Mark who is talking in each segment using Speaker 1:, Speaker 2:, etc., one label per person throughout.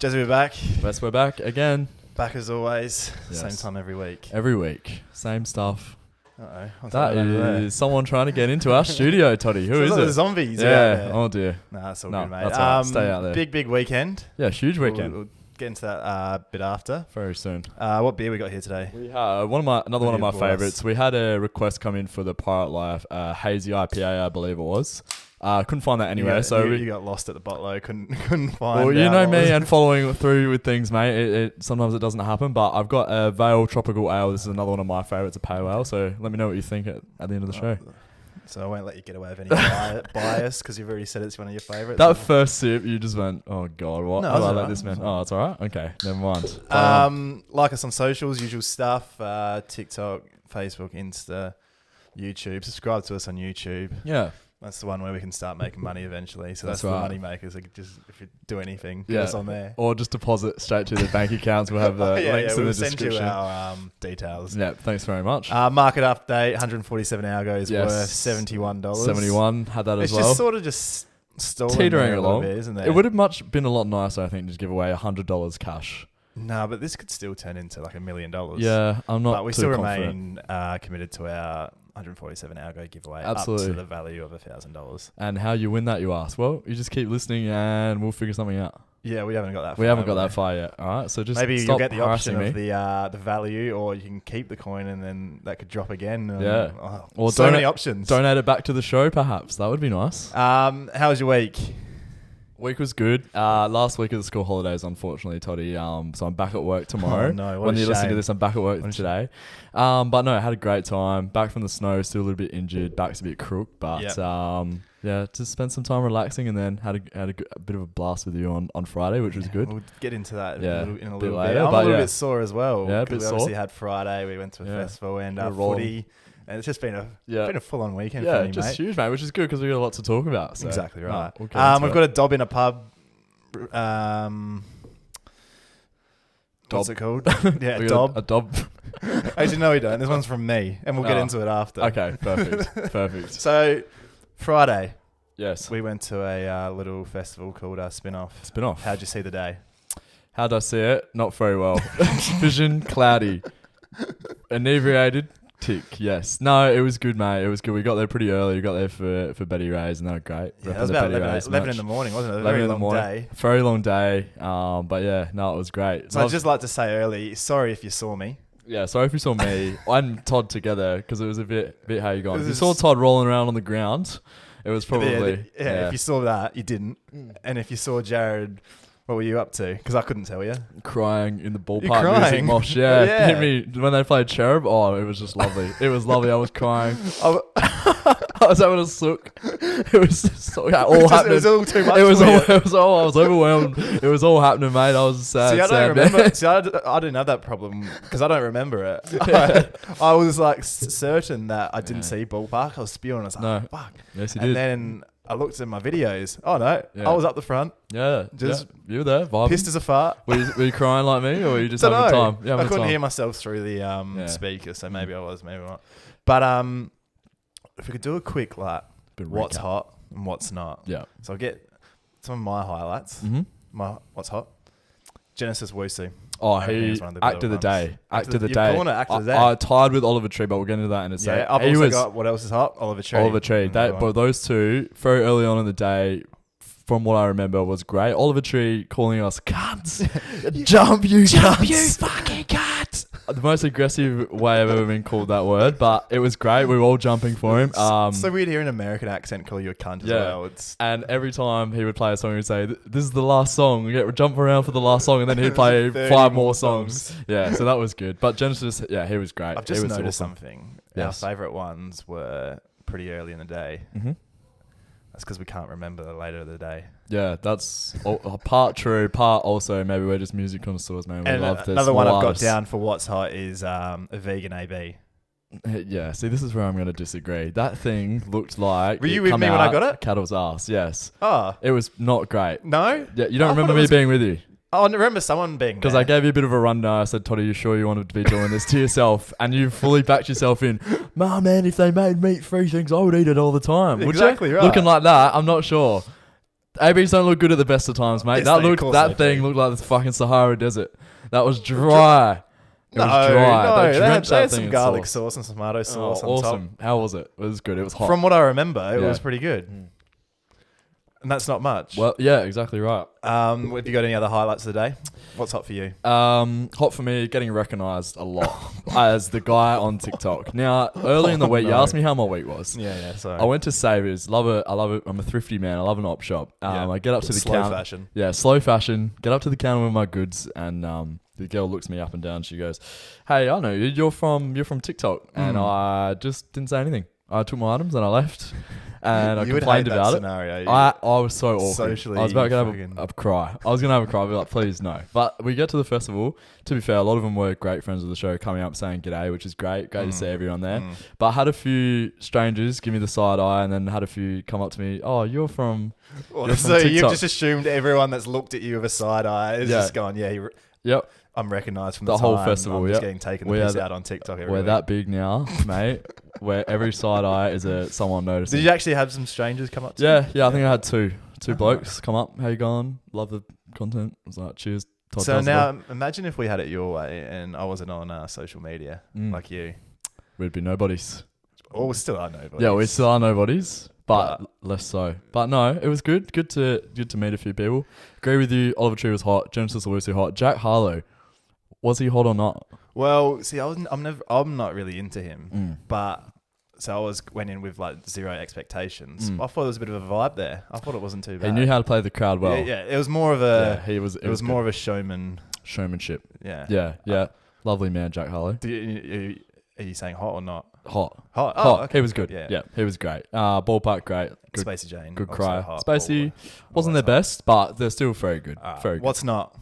Speaker 1: Jazzy, we're back.
Speaker 2: Yes, we're back again.
Speaker 1: Back as always.
Speaker 2: Yes.
Speaker 1: Same time every week.
Speaker 2: Every week. Same stuff.
Speaker 1: Uh-oh. What's
Speaker 2: That
Speaker 1: going on over there?
Speaker 2: is someone trying to get into our studio, Toddy. Who
Speaker 1: Sounds
Speaker 2: is
Speaker 1: like
Speaker 2: it?
Speaker 1: the zombies out
Speaker 2: Yeah.
Speaker 1: there.
Speaker 2: Oh, dear.
Speaker 1: Nah, that's all
Speaker 2: No,
Speaker 1: good, mate.
Speaker 2: that's all right. Stay out there.
Speaker 1: Big weekend.
Speaker 2: Yeah, huge weekend.
Speaker 1: We'll get into that a bit after.
Speaker 2: Very soon.
Speaker 1: What beer we got here today?
Speaker 2: We have another one of my
Speaker 1: Boys.
Speaker 2: favourites. We had a request come in for the Pirate Life Hazy IPA, I believe it was. Couldn't find that anywhere.
Speaker 1: You got lost at the bottle. Couldn't find.
Speaker 2: Well, you know me and following through with things, mate. It sometimes it doesn't happen, but I've got a Vale Tropical Ale. This is another one of my favourites, a pale ale. So let me know what you think at the end of the show.
Speaker 1: So I won't let you get away with any bias because you've already said it's one of your favourites.
Speaker 2: That first sip, you just went, "Oh God, what?
Speaker 1: No,
Speaker 2: How do I
Speaker 1: alright.
Speaker 2: let this man?" Oh, it's all right. Okay, never mind.
Speaker 1: Like us on socials, usual stuff: TikTok, Facebook, Insta, YouTube. Subscribe to us on YouTube.
Speaker 2: Yeah.
Speaker 1: That's the one where we can start making money eventually. So that's the
Speaker 2: right.
Speaker 1: money makers. Like just if you do anything, get
Speaker 2: Yeah.
Speaker 1: us on there.
Speaker 2: Or just deposit straight to the bank accounts. We'll have the links in
Speaker 1: we'll
Speaker 2: the
Speaker 1: send
Speaker 2: description.
Speaker 1: you our details.
Speaker 2: Yeah, thanks very much.
Speaker 1: Market update: 147 algos
Speaker 2: Yes.
Speaker 1: worth $71.
Speaker 2: 71 had that
Speaker 1: It's
Speaker 2: as well.
Speaker 1: just sort of just stalling
Speaker 2: Teetering
Speaker 1: there a little
Speaker 2: along.
Speaker 1: bit, isn't it?
Speaker 2: It would have much been a lot nicer, I think, to just give away $100 cash.
Speaker 1: No, but this could still turn into like $1 million.
Speaker 2: Yeah, I'm not.
Speaker 1: But we
Speaker 2: too
Speaker 1: still
Speaker 2: confident.
Speaker 1: remain committed to our 147 algo giveaway
Speaker 2: Absolutely.
Speaker 1: up to the value of $1,000.
Speaker 2: And how you win that, you ask? Well, you just keep listening, and we'll figure something out.
Speaker 1: Yeah, we haven't got that far.
Speaker 2: We haven't got that far yet. All right, so just
Speaker 1: maybe
Speaker 2: stop
Speaker 1: you'll get the option
Speaker 2: harassing
Speaker 1: of
Speaker 2: me.
Speaker 1: the value, or you can keep the coin and then that could drop again.
Speaker 2: Yeah.
Speaker 1: Or
Speaker 2: Or
Speaker 1: so many options.
Speaker 2: Donate it back to the show, perhaps. That would be nice.
Speaker 1: How was your week?
Speaker 2: Week was good. Last week of the school holidays, unfortunately, Toddy. So I'm back at work tomorrow.
Speaker 1: Oh, no, what
Speaker 2: when
Speaker 1: a
Speaker 2: you listen to
Speaker 1: shame.
Speaker 2: this, I'm back at work today. But no, I had a great time. Back from the snow, still a little bit injured. Back's a bit crook, but yeah, just spent some time relaxing, and then had a bit of a blast with you on Friday, which was good.
Speaker 1: We'll get into that in
Speaker 2: Yeah,
Speaker 1: a little
Speaker 2: bit
Speaker 1: bit.
Speaker 2: later,
Speaker 1: I'm a
Speaker 2: but
Speaker 1: little
Speaker 2: yeah.
Speaker 1: bit sore as well.
Speaker 2: Yeah, a
Speaker 1: 'cause
Speaker 2: bit
Speaker 1: we obviously
Speaker 2: sore.
Speaker 1: had Friday. We went to a
Speaker 2: Yeah.
Speaker 1: festival and
Speaker 2: We're rolling.
Speaker 1: footy, and it's just been a full-on weekend
Speaker 2: Yeah,
Speaker 1: for me,
Speaker 2: just
Speaker 1: mate.
Speaker 2: huge, mate, which is good because we got a lot to talk about. So.
Speaker 1: Exactly
Speaker 2: No,
Speaker 1: right.
Speaker 2: we'll get into
Speaker 1: We've
Speaker 2: it.
Speaker 1: got a dob in a pub. What's it called? Yeah,
Speaker 2: We got
Speaker 1: dob.
Speaker 2: a dob.
Speaker 1: Actually, no, we don't. This one's from me, and we'll get into it after.
Speaker 2: Okay, perfect, perfect.
Speaker 1: So, Friday,
Speaker 2: Yes,
Speaker 1: we went to a little festival called Spin-Off.
Speaker 2: Spin-Off.
Speaker 1: How'd you see the day?
Speaker 2: How'd I see it? Not very well. Vision cloudy. Inebriated. Tick. Yes. No, it was good, mate. It was good. We got there pretty early. We got there for Betty Ray's, and they were great.
Speaker 1: Yeah, it
Speaker 2: Repping
Speaker 1: was
Speaker 2: the
Speaker 1: about
Speaker 2: Betty
Speaker 1: 11
Speaker 2: Ray's
Speaker 1: in
Speaker 2: match.
Speaker 1: the morning, wasn't it? A
Speaker 2: 11
Speaker 1: very
Speaker 2: in the
Speaker 1: long
Speaker 2: morning.
Speaker 1: day.
Speaker 2: Very long day. But yeah, no, it was great.
Speaker 1: So I'd just like to say early, sorry if you saw me.
Speaker 2: Yeah, sorry if you saw me and Todd together because it was a bit how you gone. If you
Speaker 1: was-
Speaker 2: saw Todd rolling around on the ground, it was probably
Speaker 1: Yeah, if you saw that, you didn't. And if you saw Jared, what were you up to? Because I couldn't tell you.
Speaker 2: crying in the ballpark
Speaker 1: You're
Speaker 2: music
Speaker 1: crying?
Speaker 2: mosh. Yeah,
Speaker 1: Yeah.
Speaker 2: hit me when they played Cherub. Oh, it was just lovely. It was lovely. I was crying.
Speaker 1: Oh,
Speaker 2: I was having a sook. It was just all happening.
Speaker 1: it was all too much.
Speaker 2: It was
Speaker 1: for you.
Speaker 2: all. It was all. I was overwhelmed. It was all happening, mate. I was a sad.
Speaker 1: See, I
Speaker 2: sad
Speaker 1: don't
Speaker 2: man.
Speaker 1: remember. See, I didn't have that problem because I don't remember it. I was like certain that I didn't see ballpark. I was spewing. I was like,
Speaker 2: No.
Speaker 1: oh, fuck.
Speaker 2: Yes, you
Speaker 1: And
Speaker 2: did.
Speaker 1: then I looked at my videos. Oh no,
Speaker 2: Yeah.
Speaker 1: I was up the front,
Speaker 2: Yeah,
Speaker 1: just
Speaker 2: you were there. Vibing.
Speaker 1: pissed as a fart.
Speaker 2: Were you crying like me, or were you just
Speaker 1: Dunno.
Speaker 2: having time? Yeah,
Speaker 1: I
Speaker 2: having
Speaker 1: couldn't
Speaker 2: time.
Speaker 1: hear myself through the
Speaker 2: Yeah.
Speaker 1: speaker, so maybe I was, maybe not. But if we could do a quick like,
Speaker 2: Bit
Speaker 1: what's
Speaker 2: recap.
Speaker 1: hot and what's not.
Speaker 2: Yeah.
Speaker 1: So I'll get some of my highlights.
Speaker 2: Mm-hmm.
Speaker 1: My what's hot. Genesis Wusu.
Speaker 2: Oh,
Speaker 1: I reckon
Speaker 2: he
Speaker 1: he's one of the
Speaker 2: act
Speaker 1: better
Speaker 2: of the
Speaker 1: ones.
Speaker 2: day. Act of the
Speaker 1: You're
Speaker 2: day.
Speaker 1: calling it act of the day.
Speaker 2: I tied with Oliver Tree, but we'll get into that in a
Speaker 1: Yeah,
Speaker 2: second.
Speaker 1: I've
Speaker 2: He
Speaker 1: also
Speaker 2: was
Speaker 1: got what else is hot? Oliver Tree.
Speaker 2: Oliver Tree.
Speaker 1: Another
Speaker 2: But
Speaker 1: one.
Speaker 2: those two, very early on in the day, from what I remember, was great. Oliver Tree calling us cunts. Jump, you fucking cunts. The most aggressive way I've ever been called that word, but it was great. We were all jumping for him.
Speaker 1: It's so weird hearing an American accent call you a cunt as
Speaker 2: yeah.
Speaker 1: well. It's
Speaker 2: And every time he would play a song, he would say, "This is the last song." We get jump around for the last song, and then he'd play
Speaker 1: 30
Speaker 2: 5
Speaker 1: more
Speaker 2: more songs. Yeah, so that was good. But Genesis, yeah, he was great.
Speaker 1: I've just
Speaker 2: He was
Speaker 1: noticed
Speaker 2: awesome.
Speaker 1: something.
Speaker 2: Yes.
Speaker 1: Our favourite ones were pretty early in the day.
Speaker 2: Mm-hmm.
Speaker 1: That's because we can't remember the later of the day.
Speaker 2: Yeah, that's part true, part also maybe we're just music connoisseurs, man. We
Speaker 1: And
Speaker 2: love this.
Speaker 1: another one I've got down for what's hot is a vegan AB.
Speaker 2: Yeah, see, this is where I'm going to disagree. That thing looked like
Speaker 1: Were you with me when I got it?
Speaker 2: Cattle's ass, yes.
Speaker 1: Oh,
Speaker 2: It was not great.
Speaker 1: no?
Speaker 2: Yeah, you don't
Speaker 1: I
Speaker 2: remember
Speaker 1: thought it
Speaker 2: me
Speaker 1: was-
Speaker 2: being with you?
Speaker 1: Oh, I remember someone being
Speaker 2: Because
Speaker 1: there.
Speaker 2: I gave you a bit of a rundown. I said, Toddy, you sure you wanted to be doing this to yourself? And you fully backed yourself in. Man, if they made meat free things, I would eat it all the time. Would
Speaker 1: Exactly
Speaker 2: you?
Speaker 1: right.
Speaker 2: Looking like that, I'm not sure. ABs don't look good at the best of times, mate.
Speaker 1: Yes,
Speaker 2: That thing looked like the fucking Sahara Desert. That was dry. It was dry.
Speaker 1: They
Speaker 2: drenched
Speaker 1: had
Speaker 2: that thing
Speaker 1: some
Speaker 2: in
Speaker 1: garlic
Speaker 2: sauce.
Speaker 1: sauce and some tomato
Speaker 2: Oh,
Speaker 1: sauce on
Speaker 2: awesome. How was it? It was good. It was
Speaker 1: top.
Speaker 2: hot.
Speaker 1: From what I remember, it
Speaker 2: Yeah.
Speaker 1: was pretty good. And that's not much.
Speaker 2: Well, yeah, exactly right.
Speaker 1: Have you got any other highlights of the day? What's hot for you?
Speaker 2: Hot for me, getting recognised a lot as the guy on TikTok. Now, early in the week, you asked me how my week was.
Speaker 1: Yeah, sorry.
Speaker 2: I went to Savers. Love it. I love it. I'm a thrifty man. I love an op shop. I get up to the
Speaker 1: slow
Speaker 2: counter.
Speaker 1: fashion.
Speaker 2: Yeah, slow fashion. Get up to the counter with my goods, and the girl looks me up and down. She goes, "Hey, I know you. You're from TikTok," and I just didn't say anything. I took my items and I left. And I
Speaker 1: You would
Speaker 2: complained
Speaker 1: hate that
Speaker 2: about
Speaker 1: scenario.
Speaker 2: it. I was so awkward.
Speaker 1: Socially,
Speaker 2: I was about to have
Speaker 1: fucking-
Speaker 2: a cry. I was going to have a cry. I'd be like, please, no. But we get to the festival. To be fair, a lot of them were great friends of the show coming up saying g'day, which is great. Great to see everyone there. But I had a few strangers give me the side eye and then had a few come up to me. Oh, you're from
Speaker 1: So you've
Speaker 2: TikTok.
Speaker 1: just assumed everyone that's looked at you with a side eye is just going,
Speaker 2: Yep.
Speaker 1: I'm recognised from
Speaker 2: The
Speaker 1: the
Speaker 2: whole
Speaker 1: time.
Speaker 2: festival,
Speaker 1: I'm just
Speaker 2: yep.
Speaker 1: getting taken the
Speaker 2: We
Speaker 1: piss
Speaker 2: are
Speaker 1: out on TikTok every
Speaker 2: We're
Speaker 1: week.
Speaker 2: that big now, mate, where every side eye is someone noticing.
Speaker 1: Did you actually have some strangers come up to you?
Speaker 2: Yeah, I think I had two blokes come up. How you going? Love the content. I was like, cheers. Todd
Speaker 1: So
Speaker 2: does it
Speaker 1: now
Speaker 2: all.
Speaker 1: imagine if we had it your way and I wasn't on social media like you.
Speaker 2: We'd be nobodies.
Speaker 1: Or we still are nobody.
Speaker 2: Yeah, we still are nobodies, but less so. But no, it was good. Good to meet a few people. Agree with you. Oliver Tree was hot. Genesis Owusu hot. Jack Harlow, was he hot or not?
Speaker 1: Well, see, I'm not really into him, but so went in with like zero expectations. I thought there was a bit of a vibe there. I thought it wasn't too bad.
Speaker 2: He knew how to play the crowd well.
Speaker 1: Yeah, it was more of a.
Speaker 2: It was
Speaker 1: more of a showman.
Speaker 2: showmanship.
Speaker 1: Yeah.
Speaker 2: Yeah. Lovely man, Jack Harlow.
Speaker 1: Are you saying hot or not?
Speaker 2: Hot.
Speaker 1: Hot.
Speaker 2: Hot.
Speaker 1: Okay.
Speaker 2: He was good.
Speaker 1: Yeah.
Speaker 2: Yeah, he was great. Ballpark, great. Good,
Speaker 1: Spacey Jane.
Speaker 2: good
Speaker 1: also
Speaker 2: cry.
Speaker 1: hot,
Speaker 2: Spacey
Speaker 1: all
Speaker 2: wasn't
Speaker 1: that
Speaker 2: their
Speaker 1: stuff.
Speaker 2: best, but they're still very good. Very good.
Speaker 1: What's not?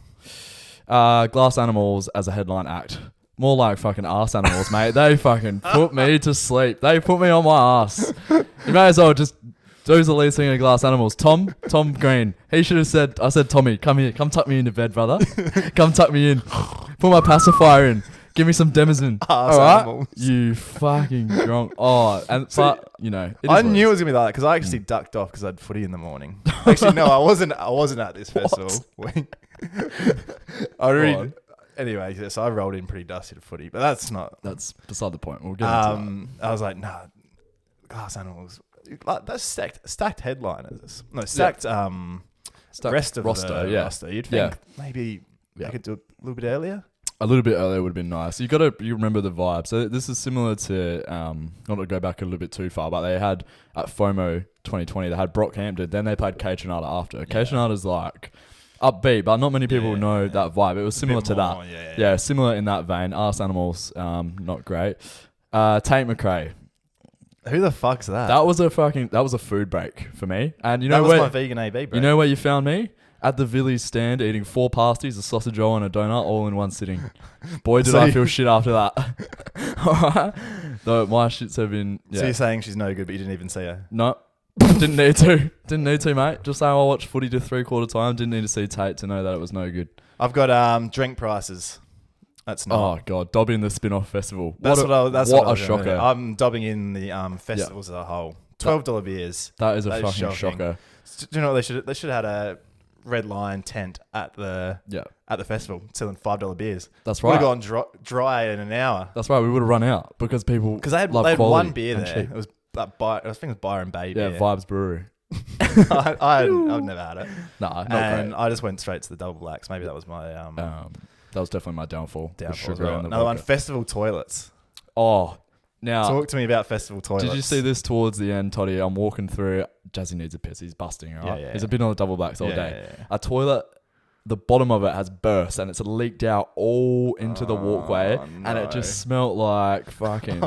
Speaker 2: Glass Animals as a headline act. More like fucking arse animals, mate. They fucking put me to sleep. They put me on my ass. You may as well just do the lead singer of Glass Animals. Tom Green. He should have said, I said, Tommy, come here. Come tuck me into bed, brother. Come tuck me in. Put my pacifier in. Give me some Denizen.
Speaker 1: Arse
Speaker 2: All right?
Speaker 1: animals.
Speaker 2: You fucking drunk. Oh, and but you know, it is
Speaker 1: I
Speaker 2: what
Speaker 1: knew it
Speaker 2: it
Speaker 1: was gonna be like that because I actually ducked off because I had footy in the morning. Actually, no, I wasn't at this festival. Anyway, so I rolled in pretty dusty to footy, but that's not.
Speaker 2: That's beside the point. We'll get into that.
Speaker 1: I was like, nah, Glass Animals. Like, that's stacked headliners. No, stacked rest of
Speaker 2: roster,
Speaker 1: the
Speaker 2: yeah.
Speaker 1: roster. You'd think maybe they could do it a little bit earlier.
Speaker 2: A little bit earlier would have been nice. You remember the vibe. So this is similar to not to go back a little bit too far, but they had at FOMO 2020 they had Brockhampton, then they played Caitronata after. Yeah. Caitronata's like upbeat, but not many people know that vibe. It was similar to
Speaker 1: more,
Speaker 2: that. Yeah, similar in that vein. Arse Animals, not great. Tate McRae.
Speaker 1: Who the fuck's that?
Speaker 2: That was a food break for me. And you know
Speaker 1: that was
Speaker 2: where
Speaker 1: my vegan AB break.
Speaker 2: you know where you found me? At the Villies stand eating 4 pasties, a sausage roll and a donut all in one sitting. Boy, did I feel shit after that. Alright? Though my shits have been... Yeah.
Speaker 1: So you're saying she's no good, but you didn't even see her?
Speaker 2: No. Didn't need to, mate. Just saying I watched footy to 3/4 time. Didn't need to see Tate to know that it was no good.
Speaker 1: I've got drink prices. That's not.
Speaker 2: Oh, God. Dobbing the spin-off festival.
Speaker 1: That's what I
Speaker 2: what
Speaker 1: was
Speaker 2: a
Speaker 1: gonna do.
Speaker 2: shocker.
Speaker 1: I'm dobbing in the festivals as a whole. $12 beers.
Speaker 2: That is a
Speaker 1: That is
Speaker 2: fucking
Speaker 1: shocking.
Speaker 2: shocker.
Speaker 1: Do you know what they should have had a Red Lion tent at the festival selling $5 beers.
Speaker 2: That's
Speaker 1: Would
Speaker 2: right.
Speaker 1: have gone dry in an hour.
Speaker 2: That's right. We would have run out because people
Speaker 1: Because they had
Speaker 2: love quality
Speaker 1: one beer
Speaker 2: and
Speaker 1: there.
Speaker 2: cheap.
Speaker 1: It was I think it was Byron Bay
Speaker 2: Yeah,
Speaker 1: beer.
Speaker 2: Vibes Brewery.
Speaker 1: I've never had it.
Speaker 2: Nah, not
Speaker 1: And
Speaker 2: great.
Speaker 1: I just went straight to the double blacks. Maybe that was my
Speaker 2: That was definitely my downfall. The
Speaker 1: downfall. as
Speaker 2: sugar
Speaker 1: well.
Speaker 2: and the
Speaker 1: Another one,
Speaker 2: vodka.
Speaker 1: festival toilets.
Speaker 2: Oh, now
Speaker 1: Talk to me about festival toilets.
Speaker 2: did you see this towards the end, Toddy? I'm walking through. Jazzy needs a piss. He's busting. All right,
Speaker 1: Yeah.
Speaker 2: he's been on the double blacks all
Speaker 1: Yeah,
Speaker 2: day.
Speaker 1: yeah.
Speaker 2: A toilet. The bottom of it has burst and it's leaked out all into the walkway, and it just smelt like fucking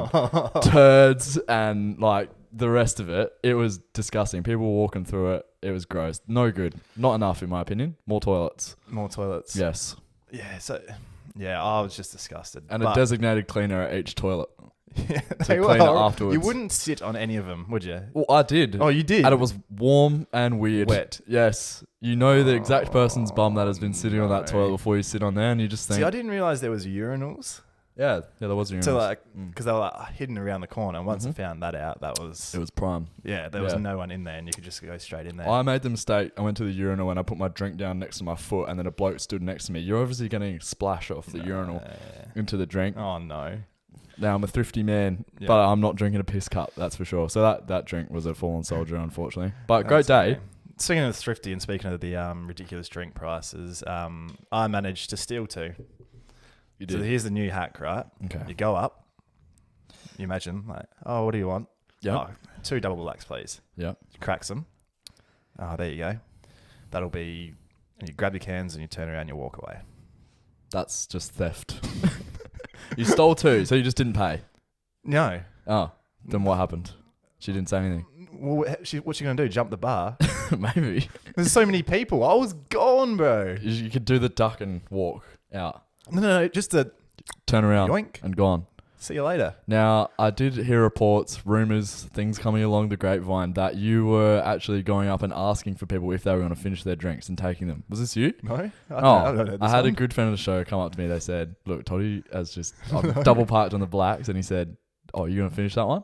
Speaker 2: turds and like the rest of it. It was disgusting. People were walking through it. It was gross. No good. Not enough, in my opinion. More toilets.
Speaker 1: More toilets.
Speaker 2: Yes.
Speaker 1: Yeah. So, yeah, I was just disgusted.
Speaker 2: And a designated cleaner at each toilet.
Speaker 1: Yeah,
Speaker 2: to clean it afterwards.
Speaker 1: You wouldn't sit on any of them, would you?
Speaker 2: Well, I did.
Speaker 1: Oh, you did?
Speaker 2: And it was warm and weird.
Speaker 1: Wet.
Speaker 2: Yes. You know the exact person's bum that has been sitting on that toilet before you sit on there, and you just think...
Speaker 1: See, I didn't realise there was urinals.
Speaker 2: Yeah, there was urinals.
Speaker 1: So like, because they were like hidden around the corner. And once I found that out, it was
Speaker 2: prime.
Speaker 1: Yeah, there was no one in there, and you could just go straight in there.
Speaker 2: I made the mistake. I went to the urinal and I put my drink down next to my foot, and then a bloke stood next to me. You're obviously getting splash off the urinal into the drink.
Speaker 1: Oh no!
Speaker 2: Now I'm a thrifty man, but I'm not drinking a piss cup. That's for sure. So that drink was a fallen soldier, unfortunately. But great day.
Speaker 1: Okay. Speaking of thrifty and speaking of the ridiculous drink prices, I managed to steal 2.
Speaker 2: You did.
Speaker 1: So here's the new hack, right?
Speaker 2: Okay.
Speaker 1: You go up. You imagine like, oh, what do you want?
Speaker 2: Yeah.
Speaker 1: Oh, 2 double blacks, please.
Speaker 2: Yeah.
Speaker 1: You cracks them. Oh, there you go. That'll be. You grab your cans and you turn around and you walk away. That's
Speaker 2: just theft. You stole 2, so you just didn't pay.
Speaker 1: No.
Speaker 2: Oh, then what happened? She didn't say anything.
Speaker 1: Well, what's she going to do? Jump the bar?
Speaker 2: Maybe.
Speaker 1: There's so many people. I was gone, bro.
Speaker 2: You could do the duck and walk out.
Speaker 1: No, just a
Speaker 2: turn around
Speaker 1: yoink
Speaker 2: and gone.
Speaker 1: See you later.
Speaker 2: Now, I did hear reports, rumours, things coming along the grapevine that you were actually going up and asking for people if they were going to finish their drinks and taking them. Was this you?
Speaker 1: No.
Speaker 2: I had a good friend of the show come up to me. They said, look, Toddy has just double parked on the blacks, and he said, oh, you going to finish that one?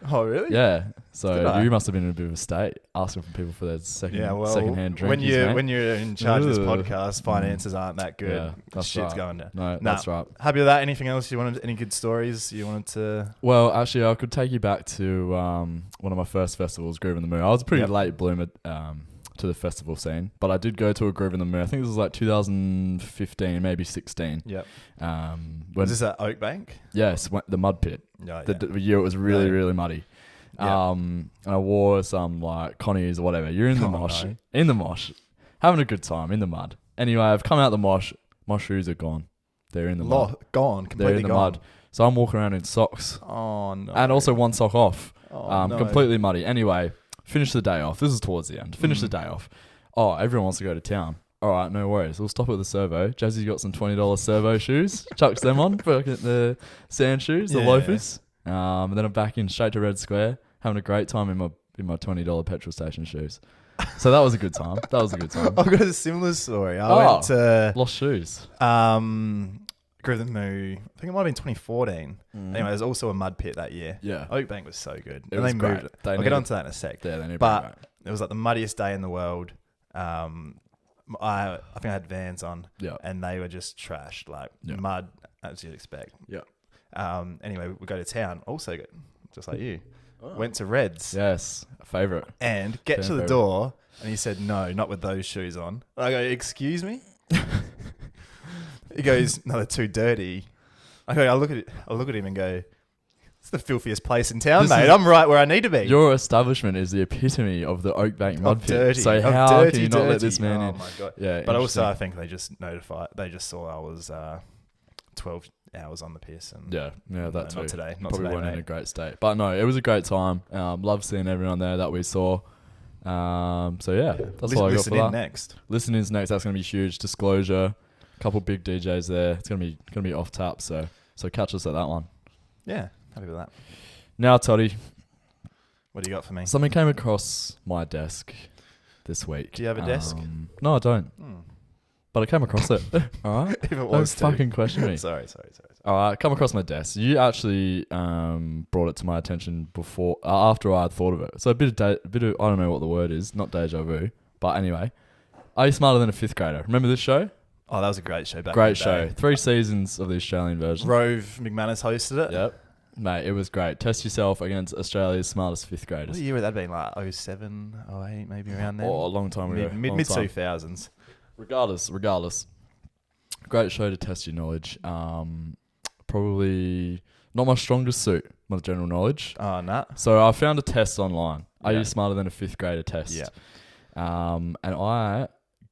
Speaker 1: Oh, really?
Speaker 2: Yeah. So you must have been in a bit of a state asking for people for their second-hand drinks.
Speaker 1: When you're in charge of this podcast, finances aren't that good.
Speaker 2: Yeah, that's
Speaker 1: Shit's
Speaker 2: right.
Speaker 1: going down.
Speaker 2: No, that's right.
Speaker 1: Happy with that? Anything else you wanted? Any good stories you wanted to?
Speaker 2: Well, actually, I could take you back to one of my first festivals, Groove in the Moon. I was a pretty late bloomer to the festival scene, but I did go to a Groove in the Moon. I think this was like 2015, maybe 16.
Speaker 1: Yep. Was this at Oakbank?
Speaker 2: Yes, the mud pit.
Speaker 1: Yeah,
Speaker 2: the year it was really, really muddy.
Speaker 1: Yep.
Speaker 2: And I wore some like Connies or whatever. You're in the mosh, having a good time in the mud. Anyway, I've come out the mosh. My shoes are gone. They're in the mud.
Speaker 1: Gone, completely
Speaker 2: They're in the mud. So I'm walking around in socks.
Speaker 1: Oh no!
Speaker 2: And also one sock off.
Speaker 1: No.
Speaker 2: Completely muddy. Anyway, finish the day off. This is towards the end. Finish the day off. Oh, everyone wants to go to town. All right, no worries. We'll stop at the servo. Jazzy's got some $20 servo shoes. Chucks them on. The sand shoes, the loafers. And then I'm back in straight to Red Square, having a great time in my $20 petrol station shoes. So that was a good time.
Speaker 1: I've got a similar story. I went to
Speaker 2: lost shoes.
Speaker 1: Groove the Moo. I think it might have been 2014. Anyway, there's also a mud pit that year.
Speaker 2: Yeah.
Speaker 1: Oakbank was so good.
Speaker 2: It was great.
Speaker 1: I'll get onto that in a sec.
Speaker 2: Yeah,
Speaker 1: but it was like the muddiest day in the world. I think I had Vans on, and they were just trashed, like mud as you'd expect.
Speaker 2: Yeah.
Speaker 1: Anyway, we go to town, also good, just like you. Went to Reds.
Speaker 2: Yes, a favourite.
Speaker 1: And get to the door, and he said, "No, not with those shoes on." I go, "Excuse me." He goes, "No, they're too dirty." I look at him and go, "It's the filthiest place in town, mate. I'm right where I need to be."
Speaker 2: Your establishment is the epitome of the Oakbank mud pit.
Speaker 1: Dirty,
Speaker 2: so how can you not let this man in?
Speaker 1: Oh my god!
Speaker 2: Yeah,
Speaker 1: but also I think they just saw I was 12 hours on the piss, and
Speaker 2: that too.
Speaker 1: Not today.
Speaker 2: Probably weren't
Speaker 1: mate.
Speaker 2: in a great state, but no, it was a great time. Love seeing everyone there that we saw. So yeah, that's all I got for that.
Speaker 1: Next.
Speaker 2: Listen in's next. That's gonna be huge. Disclosure. A couple big DJs there. It's gonna be off tap. So catch us at that one.
Speaker 1: Yeah, happy with that.
Speaker 2: Now, Toddy,
Speaker 1: what do you got for me?
Speaker 2: Something came across my desk this week.
Speaker 1: Do you have a desk?
Speaker 2: No, I don't. But I came across it. All right.
Speaker 1: If it was
Speaker 2: Don't fucking question me.
Speaker 1: Sorry.
Speaker 2: All right, come across my desk. You actually brought it to my attention before, after I had thought of it. So a bit of I don't know what the word is, not deja vu, but anyway, Are You Smarter Than a Fifth Grader? Remember this show?
Speaker 1: Oh, that was a great show back
Speaker 2: Great
Speaker 1: in the
Speaker 2: show.
Speaker 1: day.
Speaker 2: 3 seasons of the Australian version.
Speaker 1: Rove McManus hosted it.
Speaker 2: Yep. Mate, it was great. Test yourself against Australia's smartest fifth graders.
Speaker 1: What year would that been? Like 07, 08, maybe around then?
Speaker 2: Oh, a long time ago.
Speaker 1: Mid 2000s.
Speaker 2: Regardless. Great show to test your knowledge. Probably not my strongest suit, my general knowledge.
Speaker 1: Oh, nah.
Speaker 2: So I found a test online. Are you smarter than a fifth grader test?
Speaker 1: Yeah.
Speaker 2: And I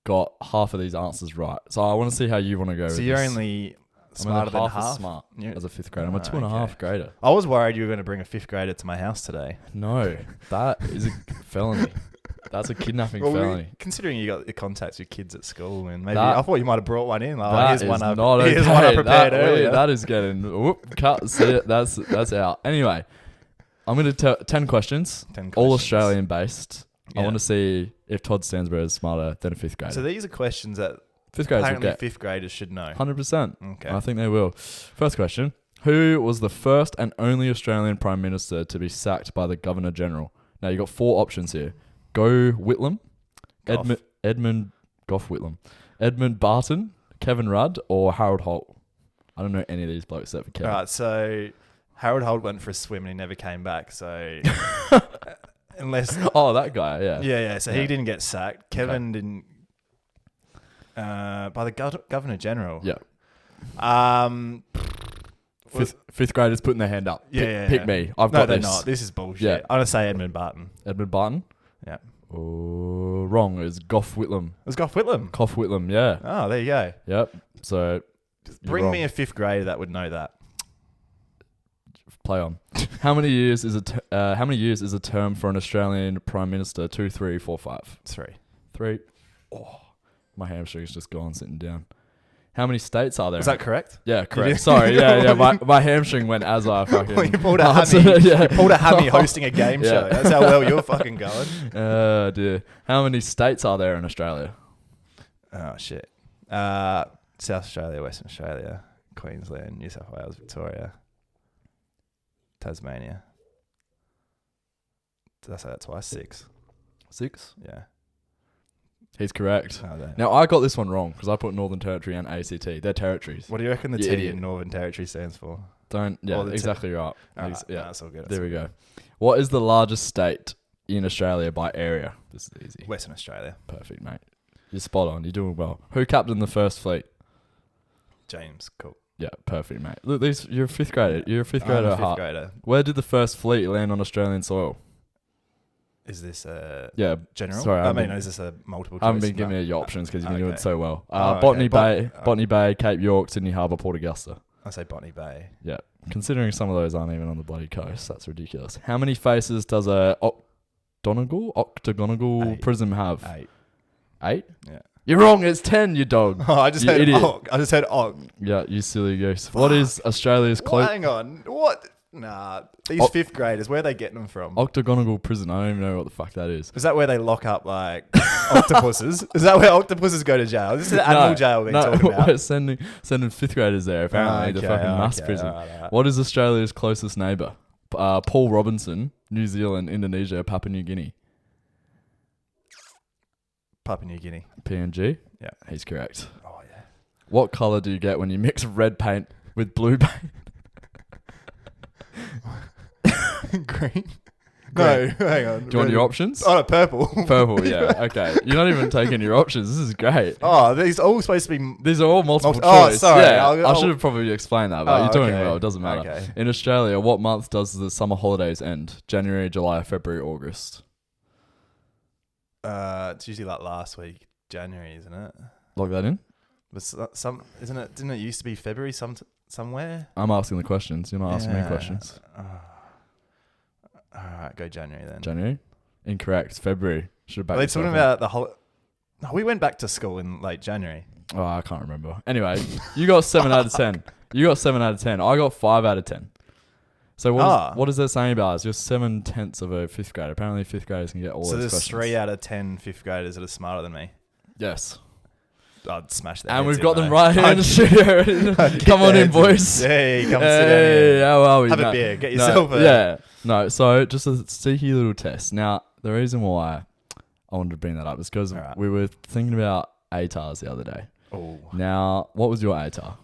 Speaker 2: got half of these answers right. So I want to see how you want to go with this.
Speaker 1: So you're only smarter than half?
Speaker 2: Smart as a fifth grader. I'm a 2.5 grader.
Speaker 1: I was worried you were going to bring a fifth grader to my house today.
Speaker 2: No, that is a felony. That's a kidnapping felony.
Speaker 1: Considering you got the contacts with kids at school, and maybe I thought you might have brought one in. Like, here's one I prepared earlier.
Speaker 2: That is getting cut. See it. That's out. Anyway, I'm going to tell 10 questions. All Australian based. Yeah. I want to see if Todd Stansbury is smarter than a fifth grader.
Speaker 1: So these are questions that
Speaker 2: Fifth graders will
Speaker 1: Apparently,
Speaker 2: get
Speaker 1: 5th graders should know.
Speaker 2: 100%.
Speaker 1: Okay.
Speaker 2: I think they will. First question. Who was the first and only Australian Prime Minister to be sacked by the Governor-General? Now, you got 4 options here. Go Whitlam, Edmund Barton, Kevin Rudd, or Harold Holt. I don't know any of these blokes except for Kevin.
Speaker 1: All right, so Harold Holt went for a swim and he never came back. So unless
Speaker 2: that guy, yeah.
Speaker 1: yeah, so he didn't get sacked. Kevin didn't. By the Governor General.
Speaker 2: Yeah. Fifth graders putting their hand up. Pick me. I've got
Speaker 1: they're
Speaker 2: this.
Speaker 1: not. This is bullshit.
Speaker 2: Yeah.
Speaker 1: I'm gonna say Edmund Barton.
Speaker 2: Edmund Barton.
Speaker 1: Yeah.
Speaker 2: Oh, wrong. It was Gough Whitlam.
Speaker 1: It was Gough Whitlam.
Speaker 2: Gough Whitlam. Yeah.
Speaker 1: Oh, there you go.
Speaker 2: Yep. So
Speaker 1: Bring me a 5th grader that would know that.
Speaker 2: Play on. How many years is a term for an Australian Prime Minister? 2, 3, 4, 5. 3. Oh, my hamstring's just gone sitting down. How many states are there?
Speaker 1: Is that correct?
Speaker 2: Yeah, correct. Sorry, yeah. My hamstring went as I fucking.
Speaker 1: Well, you pulled a hammy. You pulled a hammy hosting a game show. That's how well you're fucking going.
Speaker 2: Oh dear. How many states are there in Australia?
Speaker 1: Oh shit. South Australia, Western Australia, Queensland, New South Wales, Victoria, Tasmania. Did I say that twice? 6.
Speaker 2: 6?
Speaker 1: Yeah.
Speaker 2: He's correct.
Speaker 1: Oh, there.
Speaker 2: Now, I got this one wrong because I put Northern Territory and ACT. They're territories.
Speaker 1: What do you reckon the
Speaker 2: You
Speaker 1: T
Speaker 2: idiot.
Speaker 1: in Northern Territory stands for?
Speaker 2: Exactly right.
Speaker 1: Yeah,
Speaker 2: That's
Speaker 1: all good.
Speaker 2: There we go. What is the largest state in Australia by area? This is easy.
Speaker 1: Western Australia.
Speaker 2: Perfect, mate. You're spot on. You're doing well. Who captained the first fleet?
Speaker 1: James Cook.
Speaker 2: Yeah, perfect, mate. Look, you're a 5th grader. You're a 5th grader
Speaker 1: I'm a
Speaker 2: at
Speaker 1: 5th
Speaker 2: heart.
Speaker 1: grader.
Speaker 2: Where did the first fleet land on Australian soil?
Speaker 1: Is this
Speaker 2: Sorry,
Speaker 1: general? Is this a multiple choice?
Speaker 2: I haven't been giving you your options because you've been doing
Speaker 1: Okay.
Speaker 2: so well.
Speaker 1: Okay.
Speaker 2: Botany Bay, Cape York, Sydney Harbour, Port Augusta.
Speaker 1: I say Botany Bay.
Speaker 2: Yeah. Considering some of those aren't even on the bloody coast, that's ridiculous. How many faces does a octagonal
Speaker 1: Eight.
Speaker 2: prism have?
Speaker 1: 8.
Speaker 2: 8?
Speaker 1: Yeah.
Speaker 2: You're wrong. It's 10, you dog.
Speaker 1: Oh, I just
Speaker 2: You
Speaker 1: heard
Speaker 2: idiot.
Speaker 1: Ock. I just heard Ock.
Speaker 2: Yeah, you silly goose. What is Australia's close...
Speaker 1: Hang on. What? Nah. These 5th graders, where are they getting them from?
Speaker 2: Octagonal prison. I don't even know what the fuck that is.
Speaker 1: Is that where they lock up like octopuses? Is that where octopuses go to jail? This is an animal jail we're talking about.
Speaker 2: We're sending 5th graders there, apparently. The fucking mass prison.
Speaker 1: All right.
Speaker 2: What is Australia's closest neighbour? Paul Robinson, New Zealand, Indonesia, Papua New Guinea.
Speaker 1: Papua New Guinea.
Speaker 2: PNG?
Speaker 1: Yeah.
Speaker 2: He's correct.
Speaker 1: Oh, yeah.
Speaker 2: What colour do you get when you mix red paint with blue paint?
Speaker 1: Green? No, hang on.
Speaker 2: Do you want your options?
Speaker 1: Oh, no, purple.
Speaker 2: Purple, yeah. Okay. You're not even taking your options. This is great.
Speaker 1: Oh, these are all supposed to be...
Speaker 2: These are all multiple
Speaker 1: Oh,
Speaker 2: choice.
Speaker 1: sorry.
Speaker 2: Yeah,
Speaker 1: I'll-
Speaker 2: I should have probably explained that, but
Speaker 1: Oh,
Speaker 2: you're doing
Speaker 1: okay.
Speaker 2: well. It doesn't matter.
Speaker 1: Okay.
Speaker 2: In Australia, what month does the summer holidays end? January, July, February, August?
Speaker 1: It's usually like last week, January, isn't it?
Speaker 2: Log that in.
Speaker 1: But some, isn't it? Didn't it used to be February somewhere?
Speaker 2: I'm asking the questions. You're not asking me questions.
Speaker 1: All right, go January then.
Speaker 2: January? Incorrect. It's February. Should have backed
Speaker 1: Are they
Speaker 2: yourself
Speaker 1: talking
Speaker 2: in.
Speaker 1: about the whole... No, we went back to school in late January.
Speaker 2: Oh, I can't remember. Anyway, you got 7 out of 10. You got 7 out of 10. I got 5 out of 10. So what is that saying about us? You're 7/10 of a 5th grader. Apparently 5th graders can get all
Speaker 1: So
Speaker 2: those
Speaker 1: there's
Speaker 2: questions.
Speaker 1: 3 out of 10 5th graders that are smarter than me.
Speaker 2: Yes.
Speaker 1: I'd smash that.
Speaker 2: And we've got them right here in the studio. Come on in, boys.
Speaker 1: Hey, come sit down
Speaker 2: Hey,
Speaker 1: here.
Speaker 2: how are we?
Speaker 1: Have
Speaker 2: No,
Speaker 1: a beer. Get
Speaker 2: no,
Speaker 1: yourself a...
Speaker 2: Yeah. No, so just a cheeky little test. Now, the reason why I wanted to bring that up is because
Speaker 1: Alright.
Speaker 2: we were thinking about ATARs the other day.
Speaker 1: Oh.
Speaker 2: Now, what was your ATAR?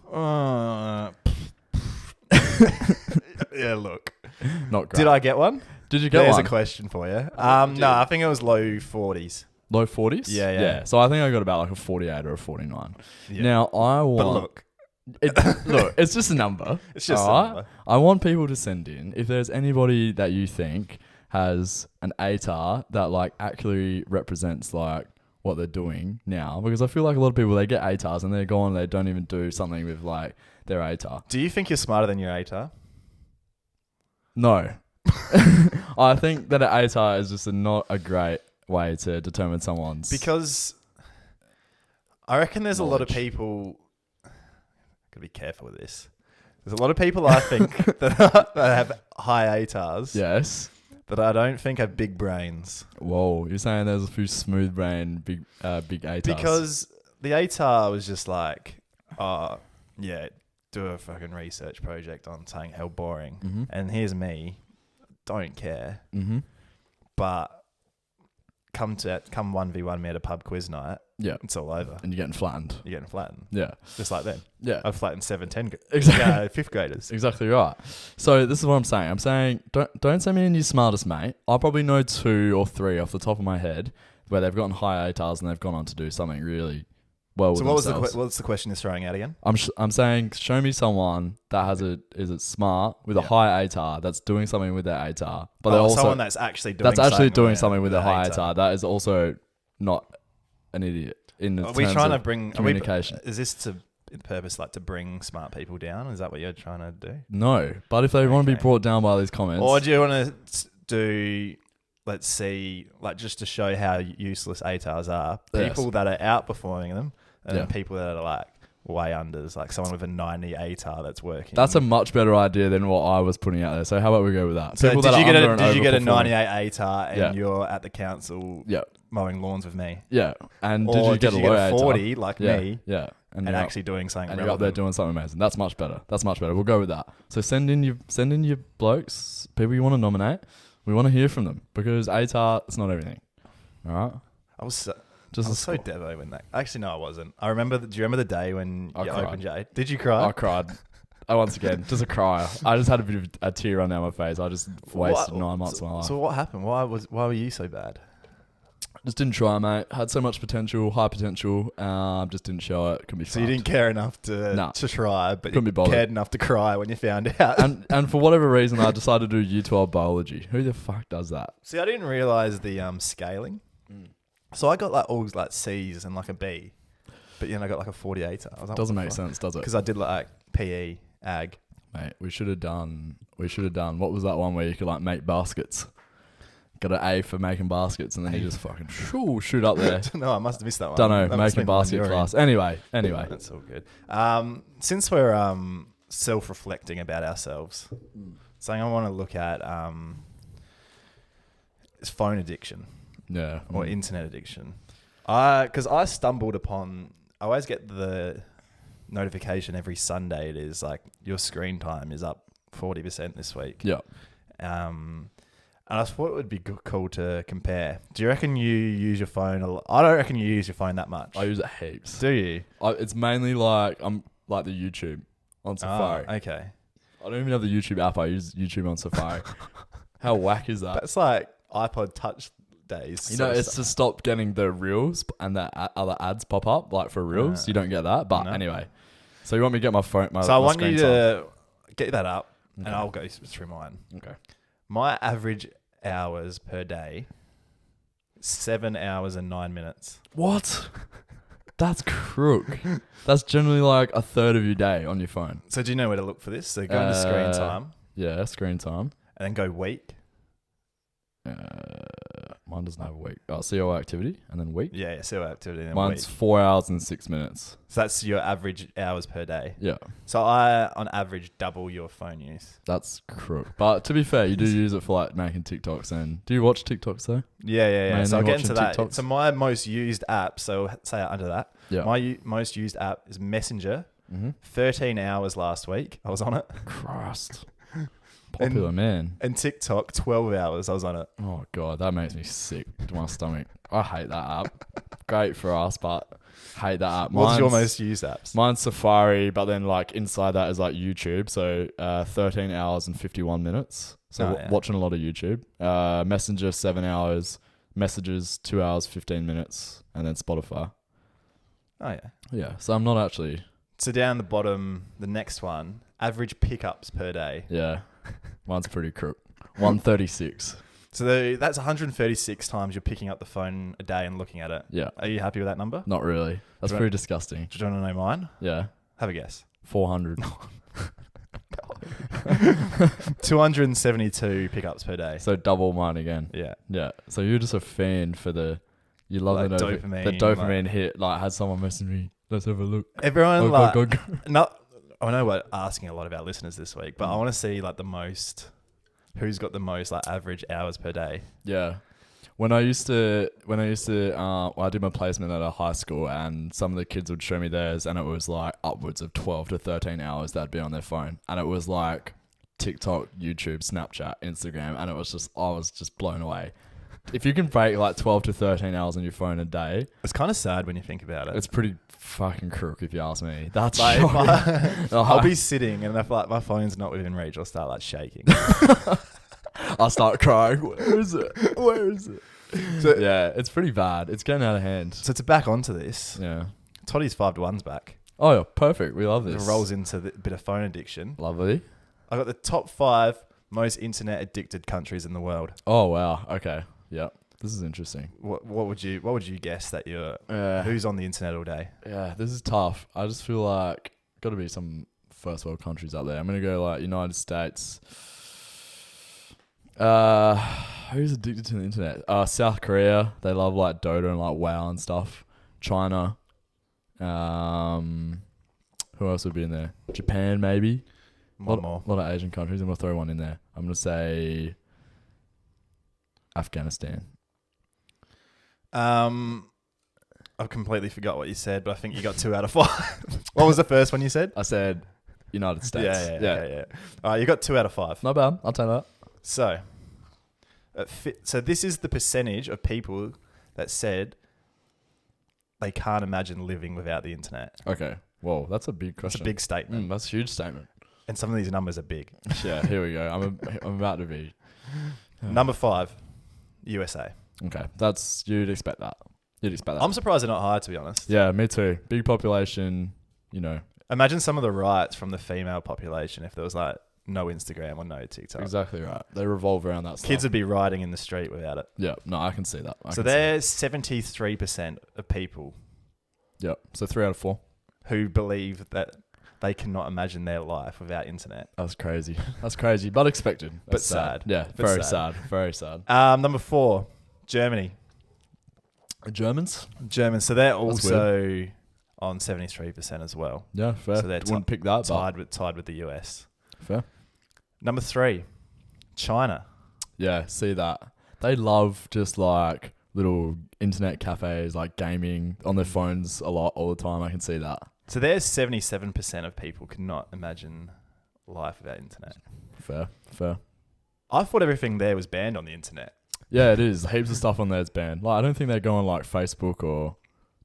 Speaker 1: Yeah, look.
Speaker 2: Not great.
Speaker 1: Did I get one?
Speaker 2: Did you get
Speaker 1: There's
Speaker 2: one?
Speaker 1: a question for you. No, I think it was low 40s.
Speaker 2: Low 40s?
Speaker 1: Yeah.
Speaker 2: So I think I got about like a 48 or a 49.
Speaker 1: Yeah.
Speaker 2: Now, I want...
Speaker 1: But look.
Speaker 2: Look, it's just a number.
Speaker 1: It's just a
Speaker 2: alright?
Speaker 1: number.
Speaker 2: I want people to send in, if there's anybody that you think has an ATAR that like actually represents like what they're doing now, because I feel like a lot of people, they get ATARs and they go on, they don't even do something with like their ATAR.
Speaker 1: Do you think you're smarter than your ATAR?
Speaker 2: No. I think that an ATAR is just not a great way to determine someone's...
Speaker 1: Because I reckon there's a lot of
Speaker 2: knowledge.
Speaker 1: people... Gotta be careful with this. There's a lot of people I think that have high ATARs
Speaker 2: Yes.
Speaker 1: that I don't think have big brains.
Speaker 2: Whoa, you're saying there's a few smooth brain, big ATARs.
Speaker 1: Because the ATAR was just like, oh, yeah, do a fucking research project on something hell boring.
Speaker 2: Mm-hmm.
Speaker 1: And here's me, don't care.
Speaker 2: Mm-hmm.
Speaker 1: But come 1v1 me at a pub quiz night,
Speaker 2: Yeah.
Speaker 1: it's all over.
Speaker 2: And you're getting flattened.
Speaker 1: You're getting flattened.
Speaker 2: Yeah.
Speaker 1: Just like then.
Speaker 2: Yeah.
Speaker 1: I've flattened 7-10
Speaker 2: Exactly.
Speaker 1: fifth graders.
Speaker 2: Exactly right. So this is what I'm saying. I'm saying don't send me in your smartest mate. I probably know 2 or 3 off the top of my head where they've gotten high ATARs and they've gone on to do something really well
Speaker 1: So
Speaker 2: with
Speaker 1: what's
Speaker 2: themselves.
Speaker 1: the question you're throwing out again?
Speaker 2: I'm saying show me someone that has is it smart with a high ATAR that's doing something with their ATAR, but they're also
Speaker 1: someone that's actually doing
Speaker 2: something with
Speaker 1: their
Speaker 2: a high ATAR that is also not an idiot in the
Speaker 1: Are we
Speaker 2: terms
Speaker 1: trying to
Speaker 2: of
Speaker 1: bring
Speaker 2: communication.
Speaker 1: Is this to the purpose like to bring smart people down? Is that what you're trying to do?
Speaker 2: No, but if they want to be
Speaker 1: Okay.
Speaker 2: brought down by these comments,
Speaker 1: Or do you want to do? Let's see, like just to show how useless ATARs are. People that are outperforming them, and then people that are like way unders, like someone with a 90 ATAR that's working.
Speaker 2: that's a much better idea than what I was putting out there. So how about we go with that?
Speaker 1: So
Speaker 2: People
Speaker 1: did
Speaker 2: that
Speaker 1: you
Speaker 2: are
Speaker 1: get
Speaker 2: under
Speaker 1: a
Speaker 2: and
Speaker 1: did you get a
Speaker 2: overperforming.
Speaker 1: 98 ATAR and
Speaker 2: Yeah.
Speaker 1: you're at the council
Speaker 2: Yeah,
Speaker 1: mowing lawns with me?
Speaker 2: yeah. And
Speaker 1: Or
Speaker 2: did you get a low ATAR?
Speaker 1: 40 like
Speaker 2: Yeah,
Speaker 1: me
Speaker 2: yeah.
Speaker 1: and
Speaker 2: you're
Speaker 1: actually doing something
Speaker 2: and you're up there
Speaker 1: relevant?
Speaker 2: doing something amazing. That's much better. That's much better. We'll go with that. So send in your blokes, people you want to nominate. We want to hear from them because ATAR it's not everything. All right.
Speaker 1: I was so
Speaker 2: Just
Speaker 1: devo when that. Actually, no, I wasn't. I remember. Do you remember the day when
Speaker 2: I
Speaker 1: you
Speaker 2: cried.
Speaker 1: opened Jade? Did you cry?
Speaker 2: I cried. Once again, just a cry. I just had a bit of a tear run down my face. I just wasted 9 months of my life.
Speaker 1: So what happened? Why were you so bad?
Speaker 2: Just didn't try, mate. Had so much potential, high potential. Just didn't show it. Couldn't be.
Speaker 1: So you didn't care enough to try, but
Speaker 2: Couldn't
Speaker 1: you
Speaker 2: be bothered.
Speaker 1: cared enough to cry when you found out.
Speaker 2: and for whatever reason, I decided to do Year 12 biology. Who the fuck does that?
Speaker 1: See, I didn't realize the scaling. So I got like all like C's and like a B, but I got like a 48. I was like,
Speaker 2: Doesn't make sense, does it?
Speaker 1: Because I did like PE, ag.
Speaker 2: Mate, we should have done. What was that one where you could like make baskets? Got an A for making baskets, and then you just fucking shoot up there.
Speaker 1: No, I must have missed that one.
Speaker 2: Don't know,
Speaker 1: That must
Speaker 2: making
Speaker 1: have been the
Speaker 2: basket
Speaker 1: one you're in.
Speaker 2: class. Anyway.
Speaker 1: That's all good. Since we're self-reflecting about ourselves, something I want to look at is phone addiction
Speaker 2: Yeah.
Speaker 1: or internet addiction. Because I stumbled upon. I always get the notification every Sunday. It is like your screen time is up 40% this week.
Speaker 2: Yeah.
Speaker 1: And I thought it would be cool to compare. Do you reckon you use your phone a lot? I don't reckon you use your phone that much.
Speaker 2: I use it heaps.
Speaker 1: Do you?
Speaker 2: It's mainly like I'm like the YouTube on Safari.
Speaker 1: Okay.
Speaker 2: I don't even have the YouTube app. I use YouTube on Safari. How whack is that?
Speaker 1: That's like iPod Touch days.
Speaker 2: You know, it's to stop getting the reels and the other ads pop up, like for reels.
Speaker 1: No.
Speaker 2: You don't get that. But
Speaker 1: No.
Speaker 2: anyway, so you want me to get my phone?
Speaker 1: So I want you
Speaker 2: screen time?
Speaker 1: to get that up,
Speaker 2: Okay.
Speaker 1: and I'll go through mine.
Speaker 2: Okay.
Speaker 1: My average hours per day, 7 hours and 9 minutes.
Speaker 2: What? That's crook. That's generally like a third of your day on your phone.
Speaker 1: So do you know where to look for this? So go into screen time,
Speaker 2: Yeah, screen time.
Speaker 1: and then go week.
Speaker 2: Mine doesn't have a week. Oh, CO activity and then week.
Speaker 1: Yeah, so activity and then
Speaker 2: Mine's
Speaker 1: week.
Speaker 2: 4 hours and 6 minutes.
Speaker 1: So that's your average hours per day.
Speaker 2: Yeah,
Speaker 1: So I, on average, double your phone use.
Speaker 2: that's crook. But to be fair, you do use it for like making TikToks. And do you watch TikToks though?
Speaker 1: Yeah.
Speaker 2: Mainly
Speaker 1: So I'll get into
Speaker 2: watching
Speaker 1: that.
Speaker 2: TikToks?
Speaker 1: So my most used app, so say under that,
Speaker 2: Yeah.
Speaker 1: my most used app is Messenger.
Speaker 2: Mm-hmm.
Speaker 1: 13 hours last week, I was on it.
Speaker 2: Christ. Popular man.
Speaker 1: And TikTok, 12 hours, I was on it.
Speaker 2: Oh god, that makes me sick to my stomach. I hate that app. Great for us, but hate that app.
Speaker 1: What's your
Speaker 2: Mine's-
Speaker 1: most used apps?
Speaker 2: Mine's Safari, but then like inside that is like YouTube. So 13 hours and 51 minutes. So
Speaker 1: Oh, yeah.
Speaker 2: watching a lot of YouTube. Messenger 7 hours. Messages 2 hours 15 minutes, and then Spotify.
Speaker 1: Oh, yeah.
Speaker 2: Yeah. So I'm not actually.
Speaker 1: So down the bottom, the next one, average pickups per day.
Speaker 2: Yeah. Mine's pretty crook. 136.
Speaker 1: So that's 136 times you're picking up the phone a day and looking at it.
Speaker 2: Yeah.
Speaker 1: Are you happy with that number?
Speaker 2: Not really. That's
Speaker 1: Do you
Speaker 2: pretty disgusting.
Speaker 1: Do you want to know mine?
Speaker 2: Yeah.
Speaker 1: Have a guess.
Speaker 2: 400.
Speaker 1: 272 pickups per day.
Speaker 2: So double mine again.
Speaker 1: Yeah.
Speaker 2: Yeah. So you're just a fan for you love
Speaker 1: Like
Speaker 2: the
Speaker 1: dopamine,
Speaker 2: the dopamine hit. Like, had someone message me, let's have a look.
Speaker 1: Everyone
Speaker 2: Go.
Speaker 1: not. I know we're asking a lot of our listeners this week, but I
Speaker 2: Mm.
Speaker 1: want to see like the most. Who's got the most like average hours per day?
Speaker 2: Yeah. When I used to, I did my placement at a high school, and some of the kids would show me theirs, and it was like upwards of 12 to 13 hours that'd be on their phone, and it was like TikTok, YouTube, Snapchat, Instagram, and I was just blown away. If you can break like 12 to 13 hours on your phone a day,
Speaker 1: It's kind of sad when you think about it.
Speaker 2: it's pretty fucking crook if you ask me. That's
Speaker 1: Like,
Speaker 2: shocking.
Speaker 1: I'll be sitting and if like my phone's not within reach, I'll start like shaking.
Speaker 2: I'll start crying. Where is it? Where is it?
Speaker 1: So,
Speaker 2: Yeah, it's pretty bad. It's getting out of hand.
Speaker 1: So to back onto this,
Speaker 2: Yeah.
Speaker 1: Toddy's 5-1's back.
Speaker 2: Oh, yeah, perfect. We love
Speaker 1: It
Speaker 2: this.
Speaker 1: rolls into the bit of phone addiction.
Speaker 2: Lovely.
Speaker 1: I got the top 5 most internet addicted countries in the world.
Speaker 2: Oh, wow. Okay. Yep. This is interesting.
Speaker 1: What would you guess that you're?
Speaker 2: Yeah.
Speaker 1: Who's on the internet all day?
Speaker 2: Yeah, this is tough. I just feel like got to be some first world countries out there. I'm going to go like United States. Who's addicted to the internet? South Korea. They love like Dota and like WoW and stuff. China. Who else would be in there? Japan, maybe.
Speaker 1: One more.
Speaker 2: A lot of Asian countries. I'm going to throw one in there. I'm going to say Afghanistan.
Speaker 1: I've completely forgot what you said, but I think you got 2 out of 5. What was the first one you said?
Speaker 2: I said United States.
Speaker 1: Yeah. All right, you got 2 out of 5.
Speaker 2: Not bad. I'll take that.
Speaker 1: So, so this is the percentage of people that said they can't imagine living without the internet.
Speaker 2: Okay. Whoa, that's a big
Speaker 1: It's
Speaker 2: question.
Speaker 1: a big statement,
Speaker 2: That's a huge statement.
Speaker 1: and some of these numbers are big.
Speaker 2: Yeah, here we go. I'm about to be.
Speaker 1: Number 5, USA.
Speaker 2: Okay, you'd expect that.
Speaker 1: I'm surprised they're not higher, to be honest.
Speaker 2: Yeah, me too. Big population,
Speaker 1: Imagine some of the riots from the female population if there was like no Instagram or no TikTok.
Speaker 2: Exactly right. They revolve around that stuff.
Speaker 1: Kids would be rioting in the street without it.
Speaker 2: Yeah, no, I can see that.
Speaker 1: So there's 73% of people
Speaker 2: Yep. So 3 out of 4.
Speaker 1: who believe that they cannot imagine their life without internet.
Speaker 2: That's crazy. That's crazy, but expected.
Speaker 1: But
Speaker 2: That's
Speaker 1: sad.
Speaker 2: Yeah,
Speaker 1: But
Speaker 2: very
Speaker 1: sad.
Speaker 2: sad. Very sad.
Speaker 1: Number 4, Germany.
Speaker 2: The Germans?
Speaker 1: So they're also on 73% as well.
Speaker 2: Yeah, fair.
Speaker 1: So they're
Speaker 2: Wouldn't pick that, but
Speaker 1: tied with the US.
Speaker 2: fair.
Speaker 1: Number 3, China.
Speaker 2: Yeah, see that. They love just like little internet cafes, like gaming on their phones a lot, all the time. I can see that.
Speaker 1: So there's 77% of people cannot imagine life without internet.
Speaker 2: Fair.
Speaker 1: I thought everything there was banned on the internet.
Speaker 2: Yeah, it is. Heaps of stuff on there is banned. Like, I don't think they go on like Facebook or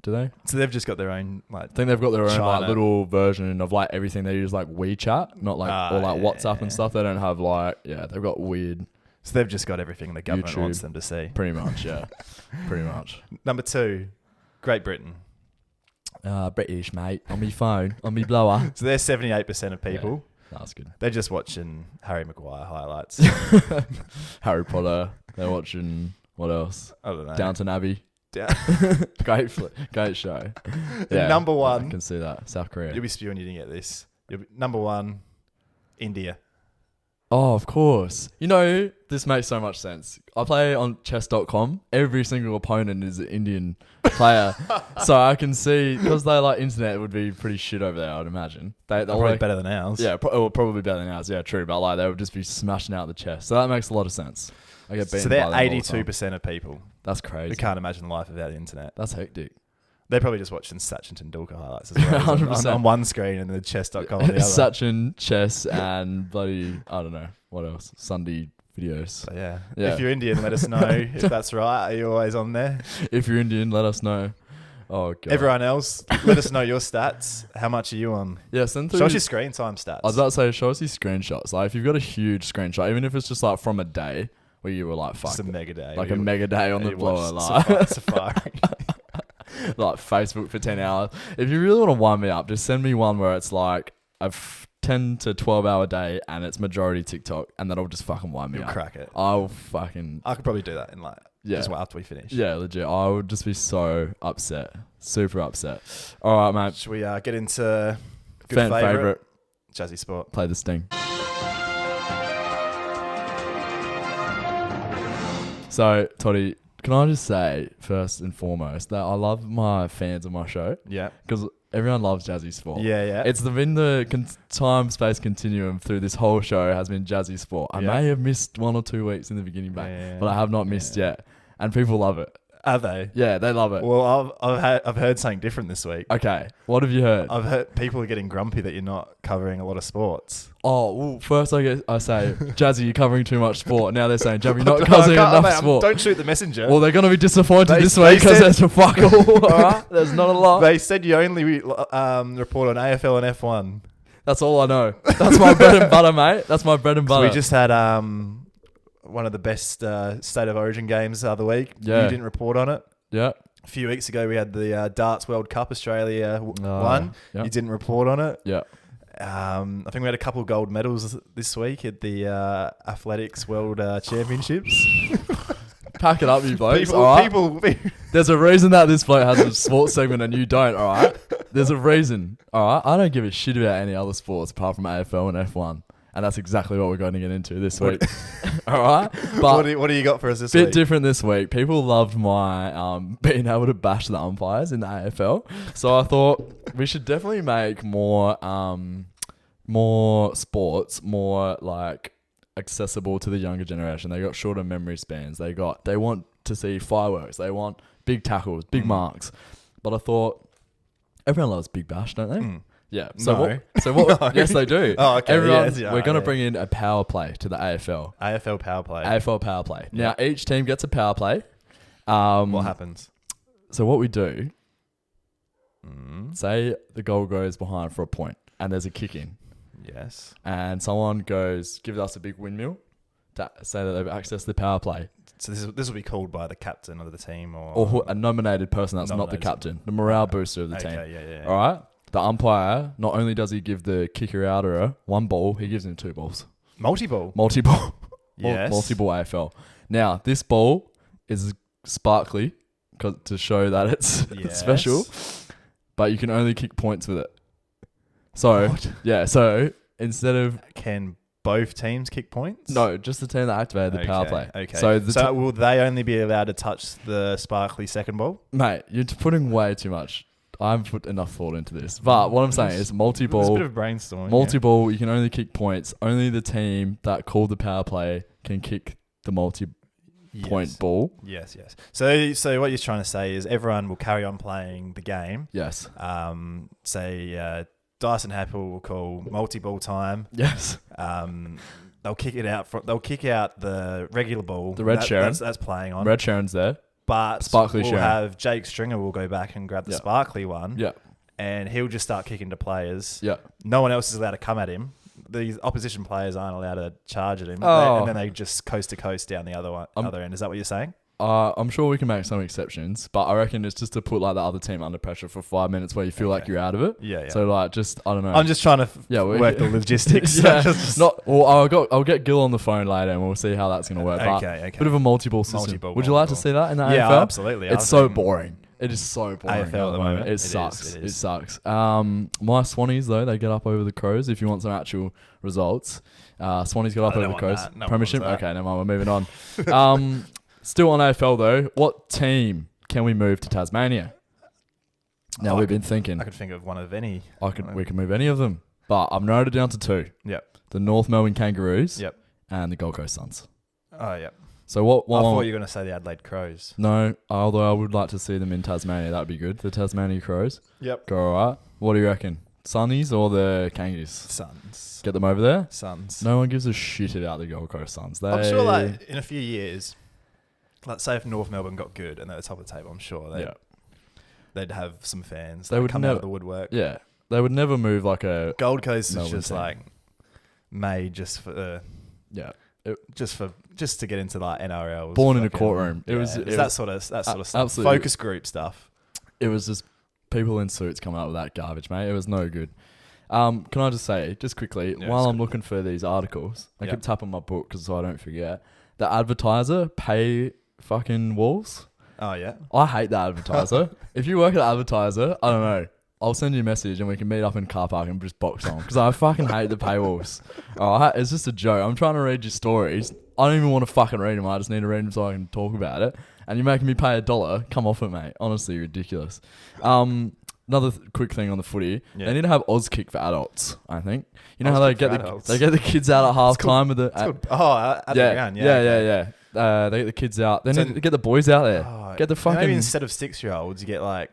Speaker 2: do they?
Speaker 1: So they've just got their own
Speaker 2: I think they've got their own
Speaker 1: China.
Speaker 2: like little version of like everything. They use like WeChat, not like or like WhatsApp
Speaker 1: yeah.
Speaker 2: and stuff. They don't have like they've got weird.
Speaker 1: So they've just got everything the government
Speaker 2: YouTube.
Speaker 1: wants them to see.
Speaker 2: Pretty much, yeah. Pretty much.
Speaker 1: Number 2, Great Britain.
Speaker 2: British mate on me phone on me blower.
Speaker 1: So there's 78% of people.
Speaker 2: That's good.
Speaker 1: They're just watching Harry Maguire highlights.
Speaker 2: Harry Potter. They're watching what else?
Speaker 1: I don't know.
Speaker 2: Downton Abbey.
Speaker 1: Down.
Speaker 2: Great show.
Speaker 1: Number
Speaker 2: I
Speaker 1: 1.
Speaker 2: can see that. South Korea.
Speaker 1: You'll be spewing you didn't get this. Number 1, India.
Speaker 2: Oh, of course. This makes so much sense. I play on chess.com. Every single opponent is an Indian player. So I can see, because they like internet, it would be pretty shit over there, I'd imagine. They're
Speaker 1: Probably better than ours.
Speaker 2: Yeah, probably better than ours. Yeah, true. But like they would just be smashing out the chess. So that makes a lot of sense. I get beaten
Speaker 1: So they're
Speaker 2: by them all the time.
Speaker 1: 82% of people
Speaker 2: That's
Speaker 1: who
Speaker 2: crazy.
Speaker 1: can't imagine life without the internet.
Speaker 2: That's hectic.
Speaker 1: They're probably just watching Sachin Tendulkar highlights as well.
Speaker 2: 100%.
Speaker 1: on one screen and then chess.com on the other.
Speaker 2: Sachin, chess, and bloody, I don't know, what else? Sunday videos.
Speaker 1: So yeah.
Speaker 2: Yeah.
Speaker 1: If you're Indian, let us know if that's right. Are you always on there?
Speaker 2: If you're Indian, let us know. Oh, God.
Speaker 1: Everyone else, let us know your stats. How much are you on?
Speaker 2: Yeah, send through.
Speaker 1: Show us your screen time stats.
Speaker 2: I was about to say, show us your screenshots. Like, if you've got a huge screenshot, even if it's just like from a day where you were like, fuck.
Speaker 1: Just a mega day.
Speaker 2: Like a mega day on the
Speaker 1: You
Speaker 2: blower.
Speaker 1: watch
Speaker 2: Like,
Speaker 1: Safari.
Speaker 2: like Facebook for 10 hours. If you really want to wind me up, just send me one where it's like a 10 to 12 hour day and it's majority TikTok, and that'll just fucking wind me
Speaker 1: You'll
Speaker 2: up.
Speaker 1: crack it.
Speaker 2: I'll fucking...
Speaker 1: I could probably do that in like just after we finish.
Speaker 2: Yeah, legit. I would just be so upset. Super upset. All right, mate.
Speaker 1: Should we get into good
Speaker 2: Fan
Speaker 1: favourite?
Speaker 2: favourite.
Speaker 1: Jazzy Sport.
Speaker 2: Play the sting. So, Toddy, can I just say, first and foremost, that I love my fans of my show
Speaker 1: Yeah.
Speaker 2: because everyone loves Jazzy Sport.
Speaker 1: Yeah.
Speaker 2: It's been the time-space continuum through this whole show has been Jazzy Sport. I
Speaker 1: Yeah.
Speaker 2: may have missed 1 or 2 weeks in the beginning back, but I have not missed yet. and people love it.
Speaker 1: Are they?
Speaker 2: Yeah, they love it.
Speaker 1: Well, I've heard something different this week.
Speaker 2: Okay, what have you heard?
Speaker 1: I've heard people are getting grumpy that you're not covering a lot of sports.
Speaker 2: Oh, well, first I say, Jazzy, you're covering too much sport. Now they're saying, Jazzy, you're not covering enough sport.
Speaker 1: Don't shoot the messenger.
Speaker 2: Well, they're going to be disappointed this week because there's a fuck all. Alright? There's not a lot.
Speaker 1: They said you only report on AFL and F1.
Speaker 2: That's all I know. That's my bread and butter, mate. That's my bread and butter.
Speaker 1: So we just had one of the best State of Origin games the other week.
Speaker 2: Yeah.
Speaker 1: You didn't report on it.
Speaker 2: Yeah.
Speaker 1: A few weeks ago, we had the Darts World Cup. Australia won.
Speaker 2: Yeah.
Speaker 1: You didn't report on it.
Speaker 2: Yeah.
Speaker 1: I think we had a couple of gold medals this week at the Athletics World Championships.
Speaker 2: Pack it up, you blokes.
Speaker 1: People.
Speaker 2: There's a reason that this bloke has a sports segment and you don't, all right? There's a reason, all right? I don't give a shit about any other sports apart from AFL and F1. And that's exactly what we're going to get into this week. All right? But
Speaker 1: what do you got for us this week?
Speaker 2: Bit different this week. People loved my being able to bash the umpires in the AFL. So I thought we should definitely make more sports more like accessible to the younger generation. They got shorter memory spans. They want to see fireworks. They want big tackles, big marks. But I thought everyone loves Big Bash, don't they? Yeah. So what? No. Yes, they do.
Speaker 1: Oh, okay.
Speaker 2: Everyone, we're going to bring in a power play to the AFL.
Speaker 1: AFL power play.
Speaker 2: AFL power play.
Speaker 1: Yeah.
Speaker 2: Now, each team gets a power play.
Speaker 1: What happens?
Speaker 2: So what we do, say the goal goes behind for a point and there's a kick in.
Speaker 1: Yes.
Speaker 2: And someone gives us a big windmill to say that they've accessed the power play.
Speaker 1: So this will be called by the captain of the team or
Speaker 2: a nominated person that's not the captain, the morale booster of the team.
Speaker 1: Yeah.
Speaker 2: All right? The umpire, not only does he give the kicker-outer one ball, he gives him 2 balls.
Speaker 1: Multi-ball?
Speaker 2: Multi-ball.
Speaker 1: Yes.
Speaker 2: Multi-ball AFL. Now, this ball is sparkly to show that it's special, but you can only kick points with it. So, so instead of...
Speaker 1: Can both teams kick points?
Speaker 2: No, just the team that activated the power play.
Speaker 1: Okay.
Speaker 2: So
Speaker 1: will they only be allowed to touch the sparkly second ball?
Speaker 2: Mate, you're putting way too much. I haven't put enough thought into this. But what I'm saying is multi-ball.
Speaker 1: It's a bit of brainstorming.
Speaker 2: Multi-ball, you can only kick points. Only the team that called the power play can kick the multi-point ball.
Speaker 1: Yes. So what you're trying to say is everyone will carry on playing the game.
Speaker 2: Yes.
Speaker 1: Say Dyson Happel will call multi-ball time.
Speaker 2: Yes.
Speaker 1: They'll kick it out. They'll kick out the regular ball.
Speaker 2: The Red Sharon.
Speaker 1: That's playing on.
Speaker 2: Red Sharon's there.
Speaker 1: But
Speaker 2: Sparkly
Speaker 1: we'll
Speaker 2: Sharon.
Speaker 1: have Jake Stringer will go back and grab the sparkly one.
Speaker 2: Yeah.
Speaker 1: And he'll just start kicking to players.
Speaker 2: Yeah.
Speaker 1: No one else is allowed to come at him. The opposition players aren't allowed to charge at him.
Speaker 2: Oh.
Speaker 1: And then they just coast to coast down the other end. Is that what you're saying?
Speaker 2: I'm sure we can make some exceptions, but I reckon it's just to put like the other team under pressure for 5 minutes where you feel like you're out of it.
Speaker 1: Yeah.
Speaker 2: So like, just I don't know.
Speaker 1: I'm just trying to work the logistics.
Speaker 2: I'll get Gil on the phone later and we'll see how that's going to work.
Speaker 1: Okay.
Speaker 2: Bit of a multi-ball system. Would you like to see that in the AFL?
Speaker 1: Yeah, absolutely.
Speaker 2: It's so boring. It is so boring
Speaker 1: AFL at the moment.
Speaker 2: It sucks. It sucks. My Swannies though, they get up over the Crows. If you want some actual results, Swannies got up over the Crows. Premiership. Okay, never mind. We're moving on. Still on AFL though, what team can we move to Tasmania? Now we've been thinking.
Speaker 1: I could think of one of any.
Speaker 2: We can move any of them, but I've narrowed it down to 2.
Speaker 1: Yep.
Speaker 2: The North Melbourne Kangaroos.
Speaker 1: Yep.
Speaker 2: And the Gold Coast Suns.
Speaker 1: Oh, yep.
Speaker 2: So what?
Speaker 1: I thought you were going to say the Adelaide Crows.
Speaker 2: No, although I would like to see them in Tasmania. That would be good. The Tasmania Crows.
Speaker 1: Yep.
Speaker 2: Go all right. What do you reckon? Sunnies or the Kangaroos?
Speaker 1: Suns.
Speaker 2: Get them over there?
Speaker 1: Suns.
Speaker 2: No one gives a shit about the Gold Coast Suns.
Speaker 1: I'm sure like in a few years, let's say if North Melbourne got good and they're at the top of the table, I'm sure they'd have some fans. They would come out of the woodwork.
Speaker 2: Yeah. They would never move like a...
Speaker 1: Gold Coast
Speaker 2: Melbourne
Speaker 1: is just
Speaker 2: team.
Speaker 1: like made just for... just to get into like NRL.
Speaker 2: Born in a courtroom. It was
Speaker 1: that sort of stuff.
Speaker 2: Absolutely.
Speaker 1: Focus group stuff.
Speaker 2: It was just people in suits coming up with that garbage, mate. It was no good. Can I just say, just quickly, while I'm looking for these articles, I keep tapping my book so I don't forget. The advertiser pay fucking walls.
Speaker 1: Oh, yeah?
Speaker 2: I hate the advertiser. If you work at advertiser, I don't know. I'll send you a message and we can meet up in car park and just box on because I fucking hate the paywalls. Alright, it's just a joke. I'm trying to read your stories. I don't even want to fucking read them. I just need to read them so I can talk about it. And you're making me pay $1. Come off it, mate. Honestly, ridiculous. Another quick thing on the footy. Yeah. They need to have Oz kick for adults, I think. You know how they get the kids out at half time with the...
Speaker 1: at the ground. Yeah.
Speaker 2: They get the kids out. They
Speaker 1: So-
Speaker 2: need to get the boys out there.
Speaker 1: Oh,
Speaker 2: Get the fucking
Speaker 1: maybe instead of 6-year-olds, you get like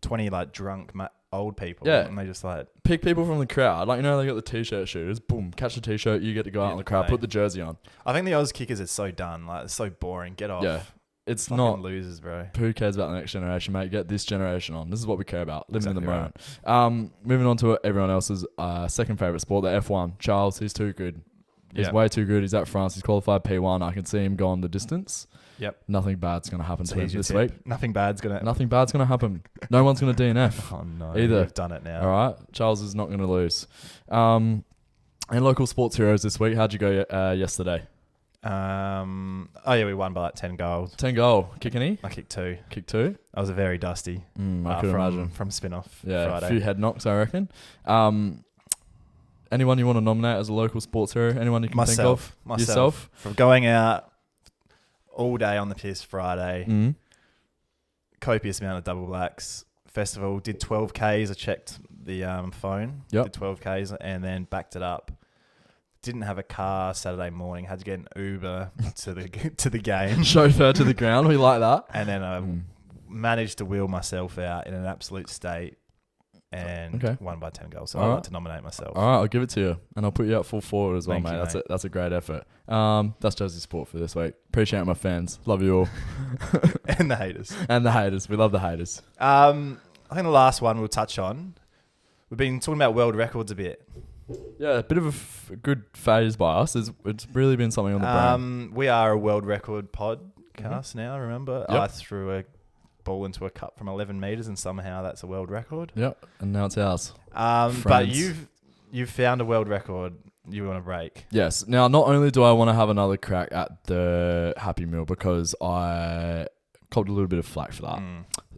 Speaker 1: 20 like drunk old people.
Speaker 2: Yeah.
Speaker 1: And they just like
Speaker 2: pick people from the crowd. Like, you know, they got the t-shirt shooters. Boom, catch the t-shirt. You get to go out
Speaker 1: Yeah,
Speaker 2: in the crowd.
Speaker 1: mate.
Speaker 2: Put the jersey on.
Speaker 1: I think the Oz kickers are so done. Like it's so boring. Get off.
Speaker 2: Yeah, it's
Speaker 1: Fucking
Speaker 2: not.
Speaker 1: losers, bro.
Speaker 2: Who cares about the next generation, mate? Get this generation on. This is what we care about. Living in the
Speaker 1: Exactly
Speaker 2: moment. Moving on to everyone else's second favorite sport, the F1. Charles, he's too good. He's
Speaker 1: Yeah.
Speaker 2: way too good. He's at France. He's qualified P1. I can see him going the distance.
Speaker 1: Yep.
Speaker 2: Nothing bad's going to happen
Speaker 1: So
Speaker 2: to him
Speaker 1: here's your
Speaker 2: this
Speaker 1: tip.
Speaker 2: week.
Speaker 1: Nothing bad's gonna.
Speaker 2: Nothing bad's going to happen. No one's going to DNF.
Speaker 1: Oh no.
Speaker 2: Either.
Speaker 1: You've done it now.
Speaker 2: All right. Charles is not going to lose. And local sports heroes this week. How'd you go yesterday?
Speaker 1: Oh yeah, we won by like 10 goals.
Speaker 2: 10 goal. Kick any?
Speaker 1: I kicked 2.
Speaker 2: Kick 2?
Speaker 1: I was a very dusty.
Speaker 2: I could imagine.
Speaker 1: From spin-off
Speaker 2: Yeah,
Speaker 1: Friday.
Speaker 2: a few head knocks, I reckon. Anyone you want to nominate as a local sports hero? Anyone you can think of?
Speaker 1: Myself.
Speaker 2: Yourself?
Speaker 1: From going out all day on the piss Friday,
Speaker 2: Mm.
Speaker 1: copious amount of double blacks. Festival, did 12Ks. I checked the phone.
Speaker 2: Yep.
Speaker 1: Did 12Ks and then backed it up. Didn't have a car Saturday morning. Had to get an Uber to the game.
Speaker 2: Chauffeur to the ground. We like that.
Speaker 1: And then I managed to wheel myself out in an absolute state and
Speaker 2: Okay.
Speaker 1: won by 10 goals. So
Speaker 2: All
Speaker 1: I'd
Speaker 2: right.
Speaker 1: like to nominate myself.
Speaker 2: All right, I'll give it to you. And I'll put you up full forward as well,
Speaker 1: Thank
Speaker 2: mate.
Speaker 1: you,
Speaker 2: That's a great effort. That's Jersey Sport for this week. Appreciate my fans. Love you all.
Speaker 1: And the haters.
Speaker 2: And the haters. We love the haters.
Speaker 1: I think the last one we'll touch on. We've been talking about world records a bit.
Speaker 2: Yeah, a bit of a good phase by us. It's really been something on the brain.
Speaker 1: We are a world record podcast now, remember?
Speaker 2: Yep.
Speaker 1: I threw a ball into a cup from 11 metres and somehow that's a world record.
Speaker 2: Yep, and now it's ours.
Speaker 1: But
Speaker 2: France.
Speaker 1: you've found a world record you want to break.
Speaker 2: Yes. Now, not only do I want to have another crack at the Happy Meal because I copped a little bit of flack for that.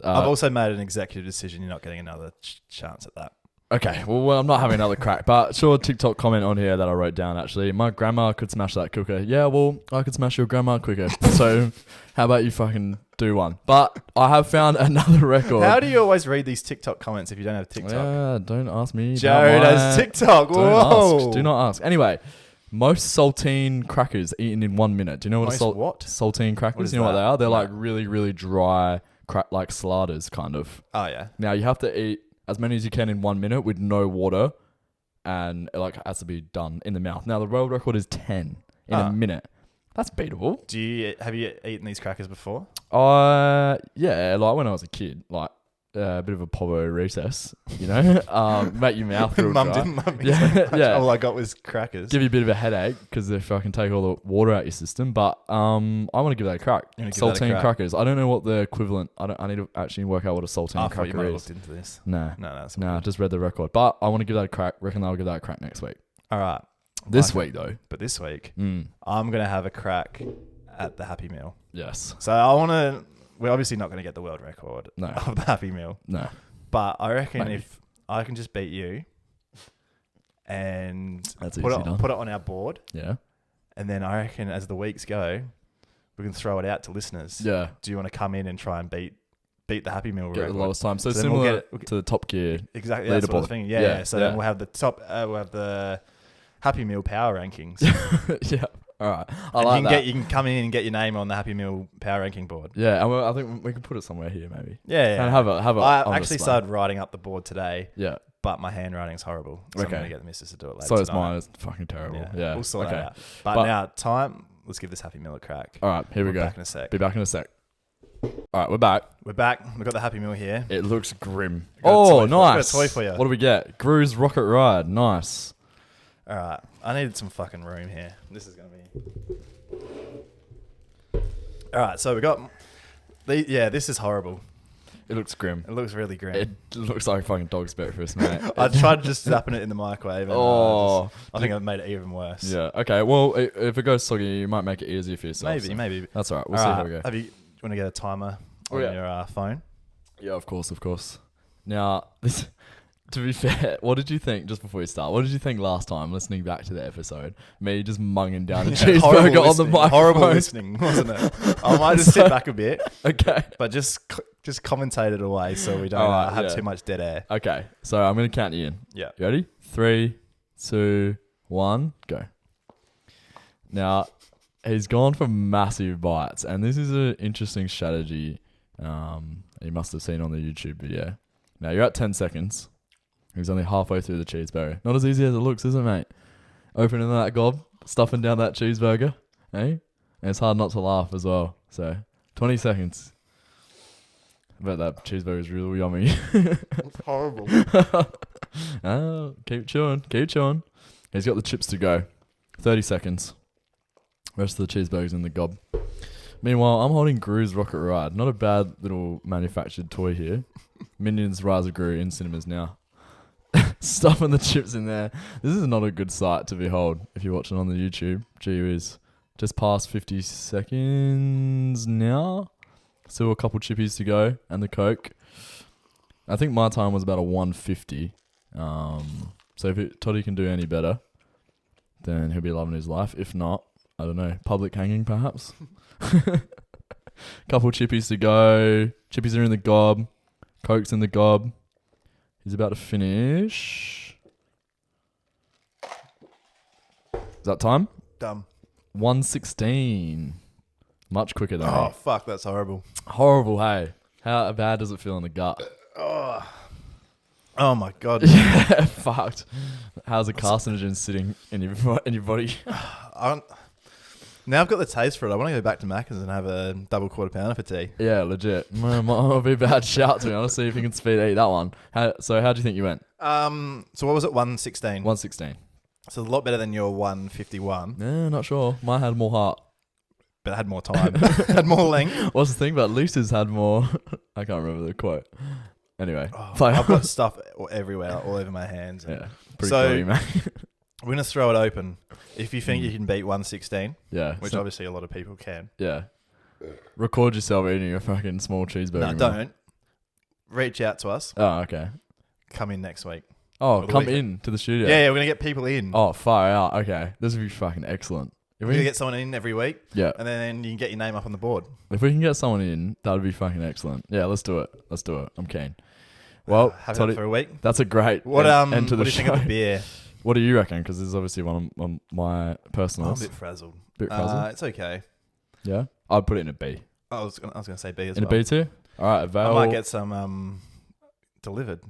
Speaker 1: I've also made an executive decision. You're not getting another chance at that.
Speaker 2: Okay, well, I'm not having another crack, but sure, TikTok comment on here that I wrote down, actually. My grandma could smash that cooker. Yeah, well, I could smash your grandma quicker. So how about you fucking do one? But I have found another record.
Speaker 1: How do you always read these TikTok comments if you don't have TikTok?
Speaker 2: Yeah, don't ask me.
Speaker 1: Jared has TikTok. Whoa.
Speaker 2: Don't ask. Do not ask. Anyway, most saltine crackers eaten in 1 minute. Do you know what
Speaker 1: What?
Speaker 2: saltine crackers?
Speaker 1: What is
Speaker 2: You know what
Speaker 1: that?
Speaker 2: they are? They're
Speaker 1: No.
Speaker 2: like really, really dry, like sliders, kind of.
Speaker 1: Oh, yeah.
Speaker 2: Now you have to eat as many as you can in 1 minute with no water, and it like has to be done in the mouth. Now the world record is 10 in a minute. That's beatable.
Speaker 1: Have you eaten these crackers before?
Speaker 2: Yeah, like when I was a kid, like a bit of a povo recess, you know, make your mouth real
Speaker 1: Mum
Speaker 2: dry.
Speaker 1: didn't love me.
Speaker 2: Yeah,
Speaker 1: so much.
Speaker 2: yeah.
Speaker 1: All I got was crackers.
Speaker 2: Give you a bit of a headache because if I can take all the water out your system, but I want to give that a crack.
Speaker 1: You wanna give that a
Speaker 2: Saltine
Speaker 1: crack?
Speaker 2: crackers. I don't know what the equivalent. I need to actually work out what a saltine
Speaker 1: I thought you might
Speaker 2: cracker
Speaker 1: have
Speaker 2: is.
Speaker 1: looked into this.
Speaker 2: No,
Speaker 1: No, that's
Speaker 2: no, just read the record. But I want to give that a crack. Reckon I'll give that a crack next week.
Speaker 1: All right.
Speaker 2: This
Speaker 1: Like
Speaker 2: week though.
Speaker 1: But this week,
Speaker 2: Mm,
Speaker 1: I'm going to have a crack at the Happy Meal.
Speaker 2: yes.
Speaker 1: So I want to... We're obviously not going to get the world record
Speaker 2: No.
Speaker 1: of the Happy Meal.
Speaker 2: No.
Speaker 1: But I reckon
Speaker 2: Maybe.
Speaker 1: if I can just beat you and
Speaker 2: That's
Speaker 1: put
Speaker 2: easy
Speaker 1: it,
Speaker 2: done.
Speaker 1: put it on our board,
Speaker 2: Yeah.
Speaker 1: and then I reckon as the weeks go, we can throw it out to listeners.
Speaker 2: Yeah.
Speaker 1: Do you want to come in and try and beat the Happy Meal
Speaker 2: Get the
Speaker 1: record?
Speaker 2: lowest time. So
Speaker 1: So then we'll
Speaker 2: similar
Speaker 1: get-
Speaker 2: to the Top Gear.
Speaker 1: Exactly. That's what I was
Speaker 2: leaderboard.
Speaker 1: thinking. Yeah.
Speaker 2: Yeah,
Speaker 1: So
Speaker 2: yeah.
Speaker 1: then we'll have the top. We'll have the Happy Meal power rankings.
Speaker 2: Yeah. All right. I
Speaker 1: And
Speaker 2: like
Speaker 1: you can
Speaker 2: that.
Speaker 1: you can come in and get your name on the Happy Meal power ranking board.
Speaker 2: Yeah, and I think we can put it somewhere here maybe.
Speaker 1: Yeah.
Speaker 2: And have a.
Speaker 1: I
Speaker 2: on
Speaker 1: actually
Speaker 2: display.
Speaker 1: started writing up the board today,
Speaker 2: Yeah.
Speaker 1: but my handwriting's horrible. So I'm
Speaker 2: Okay.
Speaker 1: going to get the missus to do it later
Speaker 2: So is
Speaker 1: tonight.
Speaker 2: mine. It's fucking terrible. Yeah.
Speaker 1: We'll sort
Speaker 2: okay.
Speaker 1: that out. But now, let's give this Happy Meal a crack.
Speaker 2: All right. Here we
Speaker 1: We're
Speaker 2: go.
Speaker 1: back in a sec.
Speaker 2: Be back in a sec. All right, we're back.
Speaker 1: We're back. We've got the Happy Meal here.
Speaker 2: It looks grim.
Speaker 1: Got a
Speaker 2: Oh,
Speaker 1: toy for- got a
Speaker 2: nice.
Speaker 1: toy for you.
Speaker 2: What do we get? Gru's Rocket Ride. Nice.
Speaker 1: All right. I needed some fucking room here. This is going to be... All right. So we got... this is horrible.
Speaker 2: It looks grim.
Speaker 1: It looks really grim.
Speaker 2: It looks like fucking dog's breakfast, mate.
Speaker 1: I tried just zapping it in the microwave. And,
Speaker 2: Oh.
Speaker 1: I think I've made it even worse.
Speaker 2: Yeah. Okay. Well, if it goes soggy, you might make it easier for yourself. so
Speaker 1: Maybe.
Speaker 2: That's all right. We'll
Speaker 1: All
Speaker 2: see
Speaker 1: right.
Speaker 2: how we go.
Speaker 1: Do you want to get a timer
Speaker 2: Oh,
Speaker 1: on
Speaker 2: yeah.
Speaker 1: your phone?
Speaker 2: Yeah, of course. Now, this. To be fair, what did you think, just before we start, what did you think last time, listening back to the episode? Me just munging down a cheeseburger on the microphone.
Speaker 1: Horrible listening, wasn't it? I might just sit back a bit,
Speaker 2: Okay.
Speaker 1: but just commentate it away so we don't
Speaker 2: All right,
Speaker 1: have
Speaker 2: yeah.
Speaker 1: too much dead air.
Speaker 2: Okay. So I'm going to count you in.
Speaker 1: Yeah.
Speaker 2: You ready? 3, 2, 1, go. Now, he's gone for massive bites, and this is an interesting strategy. You must have seen on the YouTube video. Now you're at 10 seconds. He's only halfway through the cheeseburger. Not as easy as it looks, is it, mate? Opening that gob, stuffing down that cheeseburger, eh? And it's hard not to laugh as well. So 20 seconds. I bet that cheeseburger is really yummy.
Speaker 1: It's horrible.
Speaker 2: Keep chewing. He's got the chips to go. 30 seconds. Rest of the cheeseburger's in the gob. Meanwhile, I'm holding Gru's Rocket Ride. Not a bad little manufactured toy here. Minions Rise of Gru in cinemas now. Stuffing the chips in there. This is not a good sight to behold if you're watching on the YouTube. Gee whiz. Just past 50 seconds now. Still a couple chippies to go and the Coke. I think my time was about a 150. So if Toddy can do any better, then he'll be loving his life. If not, I don't know, public hanging perhaps. Couple chippies to go. Chippies are in the gob. Coke's in the gob. He's about to finish. Is that time?
Speaker 1: Dumb.
Speaker 2: 1:16. Much quicker than
Speaker 1: Oh,
Speaker 2: me.
Speaker 1: fuck, that's horrible.
Speaker 2: Horrible, hey. How bad does it feel in the gut?
Speaker 1: Oh my God.
Speaker 2: Yeah, fucked. How's the carcinogen sitting in your body?
Speaker 1: Now I've got the taste for it. I want to go back to Macca's and have a double quarter pounder for tea.
Speaker 2: Yeah, legit. Might be a bad shout to be honest. See if you can speed eat that one. How do you think you went?
Speaker 1: So what was it? 1:16.
Speaker 2: 1:16.
Speaker 1: So a lot better than your 1:51,
Speaker 2: Yeah, not sure. Mine had more heart.
Speaker 1: but it had more time, had more length.
Speaker 2: What's the thing about Lisa's had more? I can't remember the quote. Anyway,
Speaker 1: I've got stuff everywhere, all over my hands.
Speaker 2: yeah, pretty
Speaker 1: So-
Speaker 2: funny, man.
Speaker 1: We're gonna throw it open. If you think you can beat 1:16,
Speaker 2: Yeah,
Speaker 1: which
Speaker 2: so-
Speaker 1: obviously a lot of people can.
Speaker 2: yeah. Record yourself eating a fucking small cheeseburger.
Speaker 1: No,
Speaker 2: man.
Speaker 1: don't. Reach out to us.
Speaker 2: Oh, okay.
Speaker 1: Come in next week.
Speaker 2: Oh,
Speaker 1: the
Speaker 2: come
Speaker 1: weekend.
Speaker 2: in to the studio.
Speaker 1: Yeah, we're gonna get people in.
Speaker 2: Oh, far out. Okay, this would be fucking excellent. If
Speaker 1: We're
Speaker 2: we
Speaker 1: gonna get someone in every week,
Speaker 2: yeah,
Speaker 1: and then you can get your name up on the board.
Speaker 2: if we can get someone in, that would be fucking excellent. Yeah, let's do it. I'm keen. Well,
Speaker 1: Have
Speaker 2: Toddy,
Speaker 1: it for a week.
Speaker 2: that's a great
Speaker 1: What
Speaker 2: end to
Speaker 1: what
Speaker 2: the
Speaker 1: do you
Speaker 2: show.
Speaker 1: think of the beer?
Speaker 2: What do you reckon? Because this is obviously one of my
Speaker 1: I'm
Speaker 2: personals.
Speaker 1: a bit frazzled.
Speaker 2: Bit frazzled.
Speaker 1: It's okay.
Speaker 2: Yeah, I'd put it in a B.
Speaker 1: I was gonna say B as
Speaker 2: In
Speaker 1: well.
Speaker 2: a B too. All right,
Speaker 1: I
Speaker 2: Val.
Speaker 1: might get some delivered.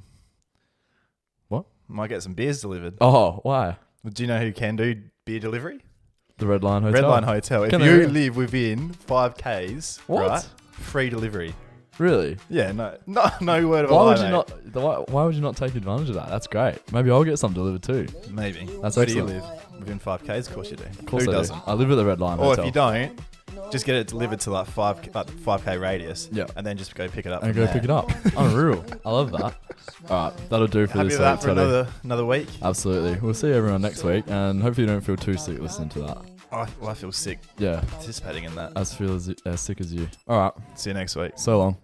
Speaker 2: What?
Speaker 1: Might get some beers delivered.
Speaker 2: Oh, why?
Speaker 1: Do you know who can do beer delivery?
Speaker 2: The Red Line Hotel.
Speaker 1: Red Line Hotel. If
Speaker 2: Can
Speaker 1: you
Speaker 2: they-
Speaker 1: live within 5Ks,
Speaker 2: What?
Speaker 1: right? Free delivery.
Speaker 2: Really?
Speaker 1: Yeah, no word of a
Speaker 2: Why
Speaker 1: lie,
Speaker 2: would you
Speaker 1: mate.
Speaker 2: not? Why would you not take advantage of that? That's great. Maybe I'll get some delivered too.
Speaker 1: Maybe.
Speaker 2: That's
Speaker 1: Where do you
Speaker 2: excellent.
Speaker 1: live? Within 5Ks? Of course you do.
Speaker 2: Of course
Speaker 1: Who
Speaker 2: I do.
Speaker 1: doesn't?
Speaker 2: I live at the Red Line
Speaker 1: Or
Speaker 2: Hotel.
Speaker 1: if you don't, just get it delivered to like 5K radius.
Speaker 2: Yeah.
Speaker 1: And then just go pick it up.
Speaker 2: and
Speaker 1: from
Speaker 2: go
Speaker 1: there.
Speaker 2: pick it up. Unreal. I love that. All right, that'll do for
Speaker 1: Happy
Speaker 2: this
Speaker 1: with that
Speaker 2: week,
Speaker 1: for
Speaker 2: Teddy.
Speaker 1: another week.
Speaker 2: Absolutely. We'll see everyone next week, and hopefully you don't feel too sick listening to that.
Speaker 1: I feel sick
Speaker 2: Yeah,
Speaker 1: participating in that.
Speaker 2: as sick as you. All right,
Speaker 1: See you next week.
Speaker 2: so long.